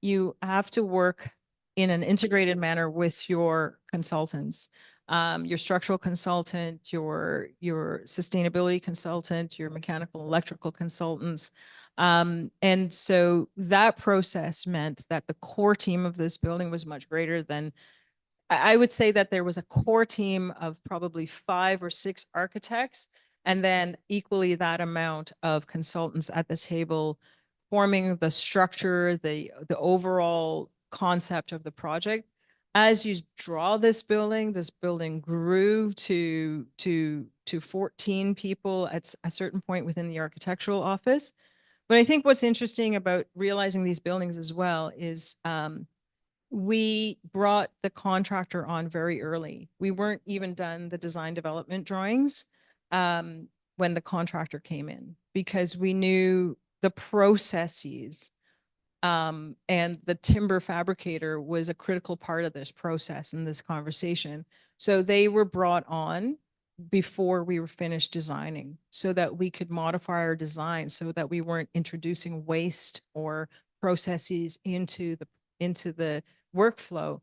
You have to work in an integrated manner with your consultants, your structural consultant, your sustainability consultant, your mechanical electrical consultants. And so that process meant that the core team of this building was much greater than I would say that there was a core team of probably 5 or 6 architects, and then equally that amount of consultants at the table forming the structure, the overall concept of the project. As you draw this building grew to 14 people at a certain point within the architectural office. But I think what's interesting about realizing these buildings as well is we brought the contractor on very early. We weren't even done the design development drawings when the contractor came in because we knew the processes and the timber fabricator was a critical part of this process in this conversation. So they were brought on before we were finished designing so that we could modify our design so that we weren't introducing waste or processes into the workflow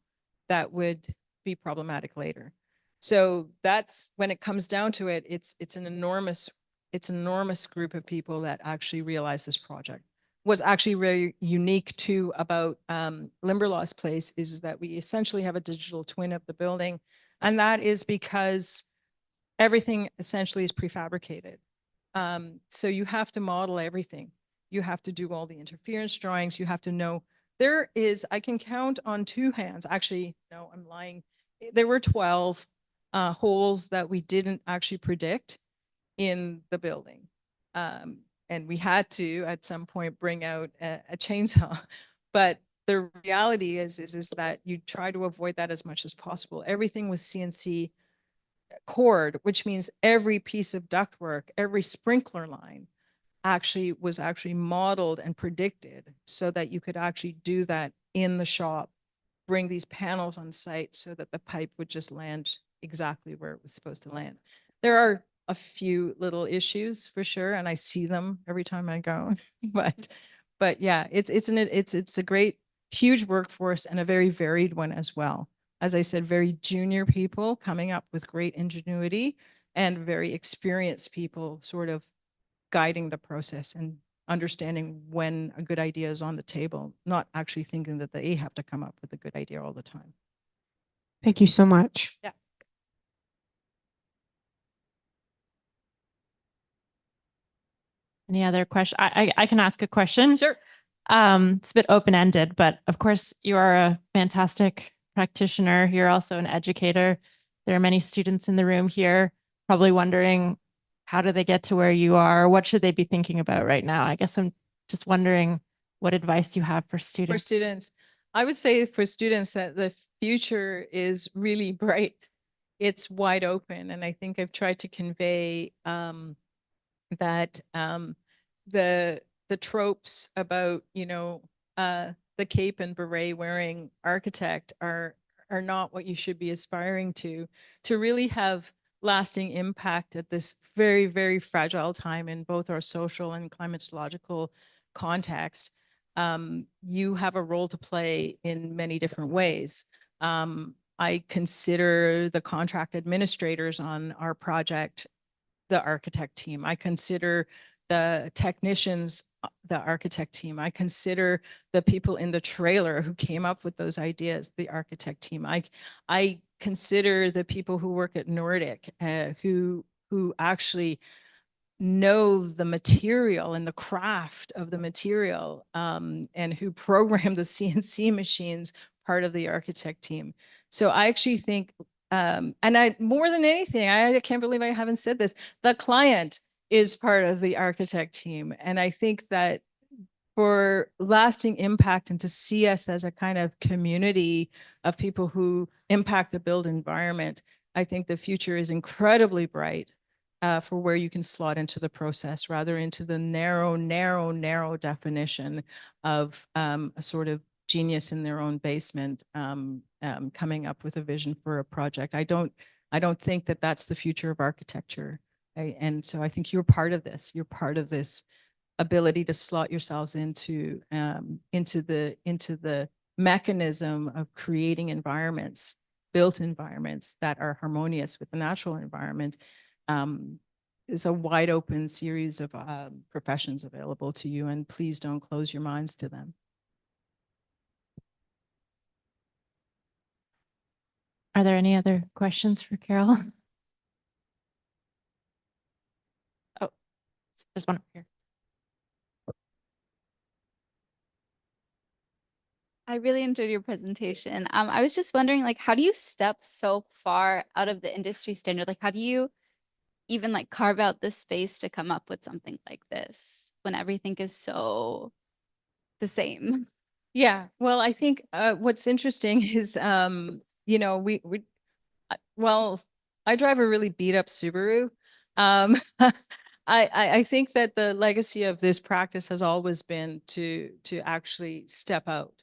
that would be problematic later. So that's when it comes down to it, it's an enormous group of people that actually realize this project. What's actually very unique too about Limberlost Place is that we essentially have a digital twin of the building, and that is because everything essentially is prefabricated. So you have to model everything. You have to do all the interference drawings. You have to know there is, I can count on 2 hands. Actually, no, I'm lying. There were 12 holes that we didn't actually predict in the building. And we had to, at some point, bring out a chainsaw. But the reality is that you try to avoid that as much as possible. Everything was CNC cord, which means every piece of ductwork, every sprinkler line was actually modeled and predicted so that you could actually do that in the shop, bring these panels on site so that the pipe would just land exactly where it was supposed to land. There are a few little issues for sure, and I see them every time I go, but yeah, it's a great, huge workforce and a very varied one as well. As I said, very junior people coming up with great ingenuity and very experienced people sort of guiding the process and understanding when a good idea is on the table, not actually thinking that they have to come up with a good idea all the time. Thank you so much. Yeah. Any other question? I can ask a question. Sure. It's a bit open-ended, but of course you are a fantastic practitioner. You're also an educator. There are many students in the room here probably wondering, how do they get to where you are? What should they be thinking about right now? I guess I'm just wondering what advice you have for students. For students, I would say for students that the future is really bright. It's wide open. And I think I've tried to convey that the tropes about, you know, the cape and beret wearing architect are not what you should be aspiring to really have lasting impact at this very, very fragile time in both our social and climatological context. You have a role to play in many different ways. I consider the contract administrators on our project the architect team. I consider the technicians the architect team. I consider the people in the trailer who came up with those ideas the architect team. I consider the people who work at Nordic who who actually know the material and the craft of the material, and who program the CNC machines, part of the architect team. So I actually think, and I, more than anything, I can't believe I haven't said this, the client is part of the architect team. And I think that for lasting impact and to see us as a kind of community of people who impact the built environment, I think the future is incredibly bright for where you can slot into the process, rather into the narrow definition of a sort of genius in their own basement, coming up with a vision for a project. I don't think that that's the future of architecture. And so I think you're part of this. You're part of this ability to slot yourselves into the mechanism of creating environments, built environments that are harmonious with the natural environment. Is a wide open series of professions available to you, and please don't close your minds to them. Are there any other questions for Carol? Oh, there's one up here. I really enjoyed your presentation. I was just wondering, like, how do you step so far out of the industry standard? Like, how do you even like carve out the space to come up with something like this when everything is so the same? Yeah, well, I think what's interesting is, you know, well, I drive a really beat up Subaru. I think that the legacy of this practice has always been to actually step out.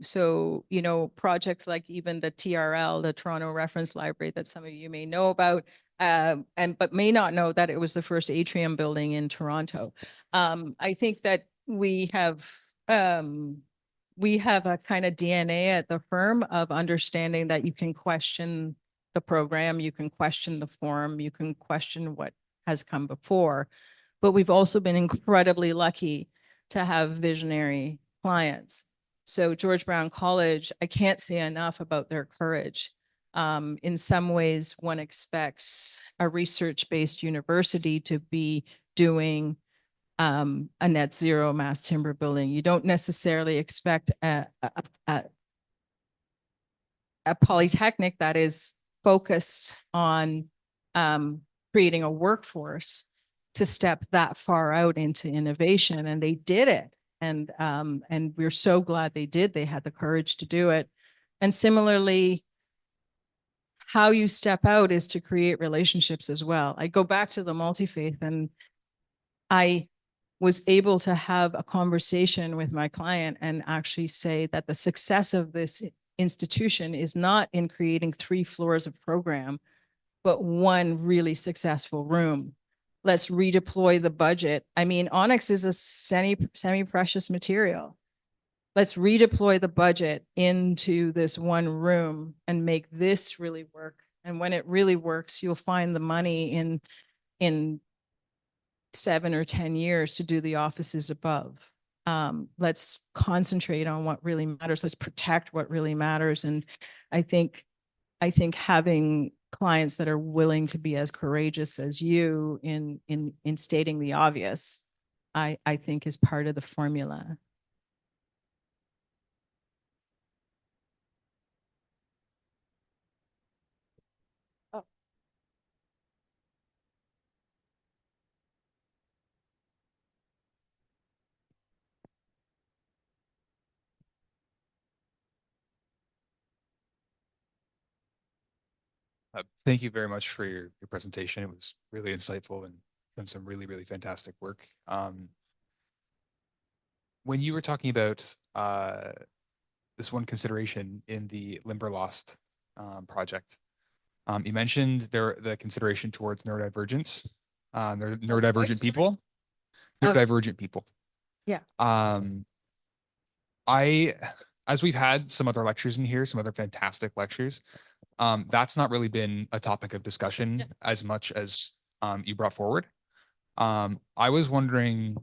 So, you know, projects like even the TRL, the Toronto Reference Library, that some of you may know about, but may not know that it was the first atrium building in Toronto. I think that we have a kind of DNA at the firm of understanding that you can question the program, you can question the form, you can question what has come before. But we've also been incredibly lucky to have visionary clients. So George Brown College, I can't say enough about their courage. In some ways, one expects a research-based university to be doing a net zero mass timber building. You don't necessarily expect a polytechnic that is focused on creating a workforce to step that far out into innovation, and they did it. And we're so glad they did. They had the courage to do it. And similarly, how you step out is to create relationships as well. I go back to the multi-faith, and I was able to have a conversation with my client and actually say that the success of this institution is not in creating 3 floors of program, but one really successful room. Let's redeploy the budget. I mean, onyx is a semi-precious material. Let's redeploy the budget into this one room and make this really work. And when it really works, you'll find the money in 7 or 10 years to do the offices above. Let's concentrate on what really matters. Let's protect what really matters. And I think having clients that are willing to be as courageous as you in stating the obvious, I think is part of the formula. Thank you very much for your presentation. It was really insightful and done some really, really fantastic work. When you were talking about this one consideration in the Limberlost project, you mentioned the consideration towards neurodivergence, neurodivergent people, neurodivergent people. Yeah. As we've had some other lectures in here, some other fantastic lectures, that's not really been a topic of discussion as much as you brought forward. I was wondering,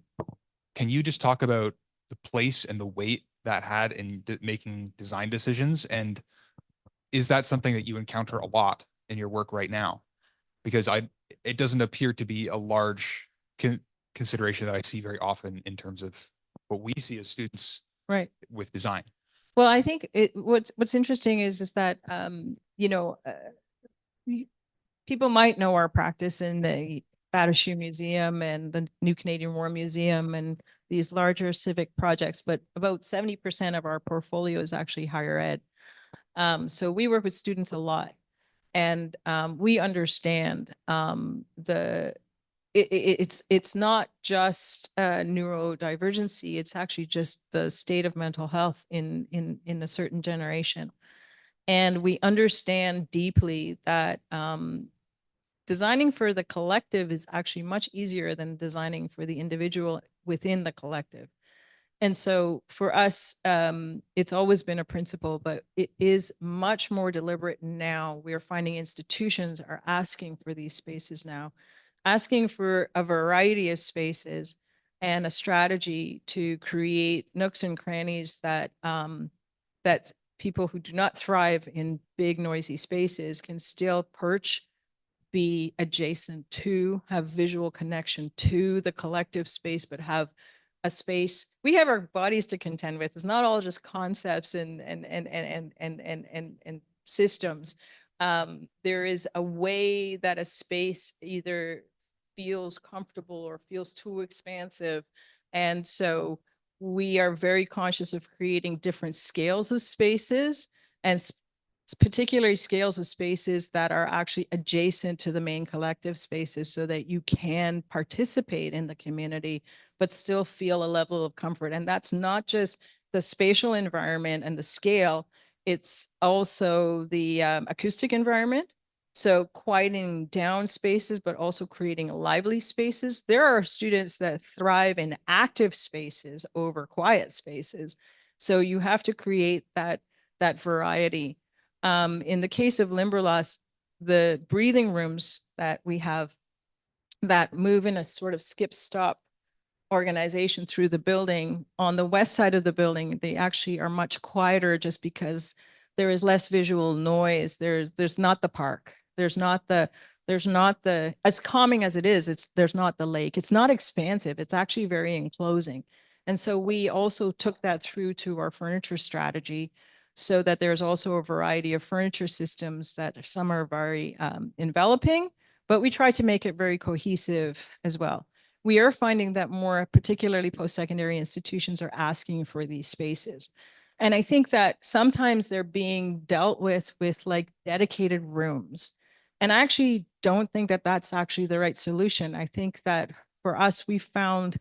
can you just talk about the place and the weight that had in making design decisions? And is that something that you encounter a lot in your work right now? because it doesn't appear to be a large consideration that I see very often in terms of what we see as students Right. with design. Well, I think what's interesting is that people might know our practice in the Battershoe Museum and the New Canadian War Museum and these larger civic projects, but about 70% of our portfolio is actually higher ed. So we work with students a lot, and we understand it's not just neurodivergency, it's actually just the state of mental health in a certain generation. And we understand deeply that designing for the collective is actually much easier than designing for the individual within the collective. And so for us, it's always been a principle, but it is much more deliberate now. We are finding institutions are asking for these spaces now, asking for a variety of spaces and a strategy to create nooks and crannies that that people who do not thrive in big noisy spaces can still perch, be adjacent to, have visual connection to the collective space, but have a space. We have our bodies to contend with. It's not all just concepts and systems. There is a way that a space either feels comfortable or feels too expansive. And so we are very conscious of creating different scales of spaces, and particularly scales of spaces that are actually adjacent to the main collective spaces, so that you can participate in the community, but still feel a level of comfort. And that's not just the spatial environment and the scale, it's also the acoustic environment. So quieting down spaces, but also creating lively spaces. There are students that thrive in active spaces over quiet spaces. So you have to create that variety. In the case of Limberlost, the breathing rooms that we have that move in a sort of skip-stop organization through the building, on the west side of the building, they actually are much quieter just because there is less visual noise. There's not the park. There's not the, as calming as it is, there's not the lake. It's not expansive. It's actually very enclosing. And so we also took that through to our furniture strategy, so that there's also a variety of furniture systems that some are very enveloping, but we try to make it very cohesive as well. We are finding that more, particularly post-secondary institutions, are asking for these spaces. And I think that sometimes they're being dealt with like dedicated rooms. And I actually don't think that that's actually the right solution. I think that for us, we found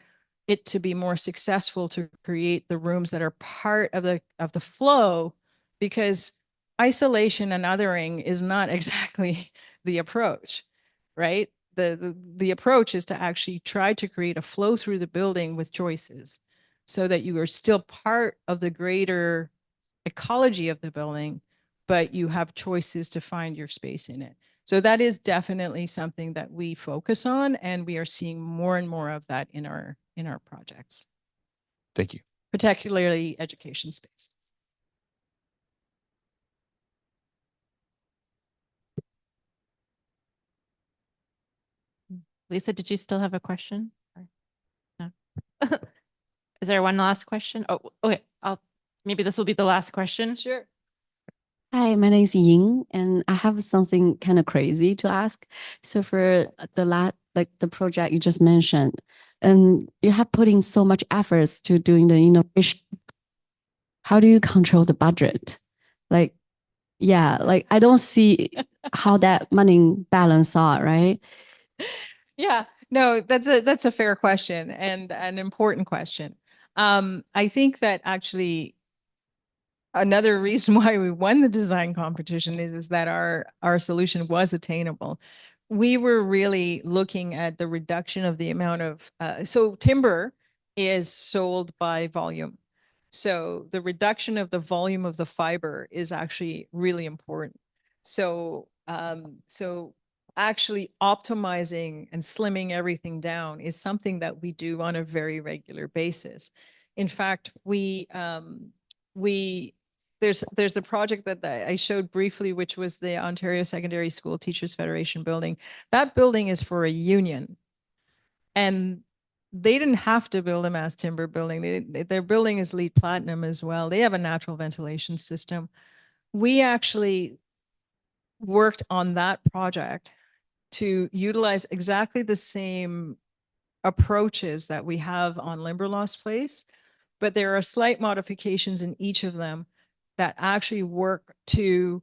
it to be more successful to create the rooms that are part of the flow, because isolation and othering is not exactly the approach, right? The approach is to actually try to create a flow through the building with choices, so that you are still part of the greater ecology of the building, but you have choices to find your space in it. So that is definitely something that we focus on, and we are seeing more and more of that in our projects, Thank you. particularly education spaces. Lisa, did you still have a question? No. Is there one last question? Oh, okay. Maybe this will be the last question. Sure. Hi, my name is Ying, and I have something kind of crazy to ask. So for the project you just mentioned, you have put in so much efforts to doing the innovation. How do you control the budget? Like, yeah, like I don't see how that money balance out, right? Yeah, no, that's a fair question and an important question. I think that actually another reason why we won the design competition is that our solution was attainable. We were really looking at the reduction of the amount of so timber is sold by volume. So the reduction of the volume of the fiber is actually really important. So so actually optimizing and slimming everything down is something that we do on a very regular basis. In fact, we there's the project that I showed briefly, which was the Ontario Secondary School Teachers Federation building. That building is for a union. And they didn't have to build a mass timber building. Their building is LEED Platinum as well. They have a natural ventilation system. We actually worked on that project to utilize exactly the same approaches that we have on Limberlost Place, but there are slight modifications in each of them that actually work to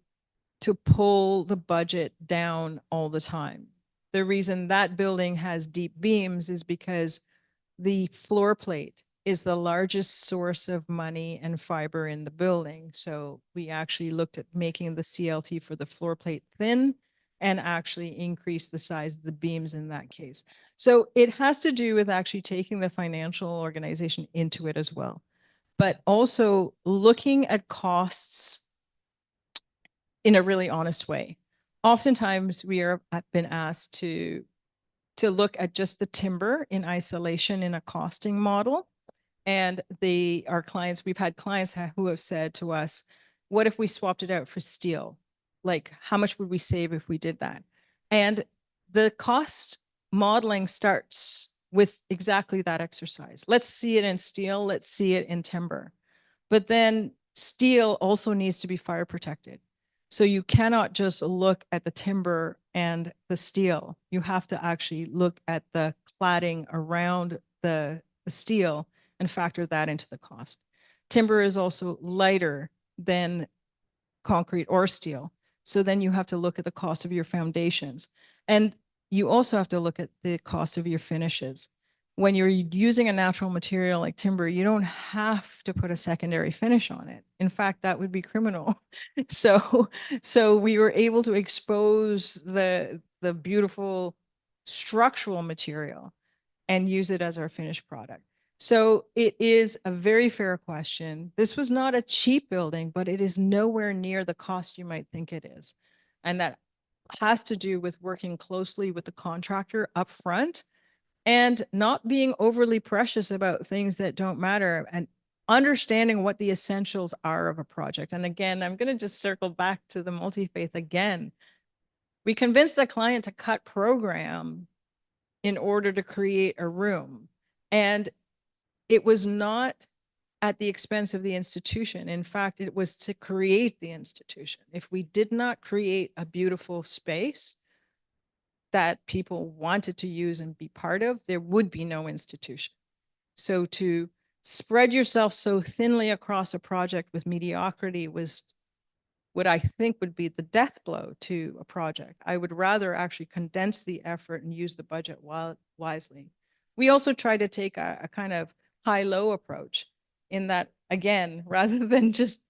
pull the budget down all the time. The reason that building has deep beams is because the floor plate is the largest source of money and fiber in the building. So we actually looked at making the CLT for the floor plate thin and actually increase the size of the beams in that case. So it has to do with actually taking the financial organization into it as well, but also looking at costs in a really honest way. Oftentimes we have been asked to look at just the timber in isolation in a costing model. And our clients, we've had clients who have said to us, what if we swapped it out for steel? Like, how much would we save if we did that? And the cost modeling starts with exactly that exercise. Let's see it in steel, let's see it in timber. But then steel also needs to be fire protected. So you cannot just look at the timber and the steel. You have to actually look at the cladding around the steel and factor that into the cost. Timber is also lighter than concrete or steel. So then you have to look at the cost of your foundations. And you also have to look at the cost of your finishes. When you're using a natural material like timber, you don't have to put a secondary finish on it. In fact, that would be criminal. So we were able to expose the beautiful structural material and use it as our finished product. So it is a very fair question. This was not a cheap building, but it is nowhere near the cost you might think it is. And that has to do with working closely with the contractor up front and not being overly precious about things that don't matter and understanding what the essentials are of a project. And again, I'm going to just circle back to the multi-faith again. We convinced the client to cut program in order to create a room. And it was not at the expense of the institution. In fact, it was to create the institution. If we did not create a beautiful space that people wanted to use and be part of, there would be no institution. So to spread yourself so thinly across a project with mediocrity was what I think would be the death blow to a project. I would rather actually condense the effort and use the budget wisely. We also try to take a kind of high-low approach in that, again, rather than just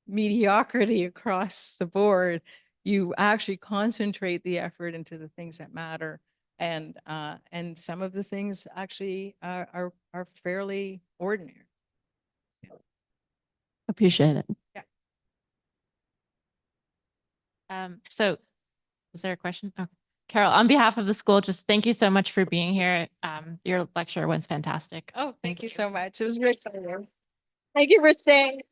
mediocrity across the board, you actually concentrate the effort into the things that matter. And some of the things actually are fairly ordinary. Appreciate it. So is there a question? Oh, Carol, on behalf of the school, just thank you so much for being here. Your lecture was fantastic. Oh, thank you so much. It was great. Thank you for staying.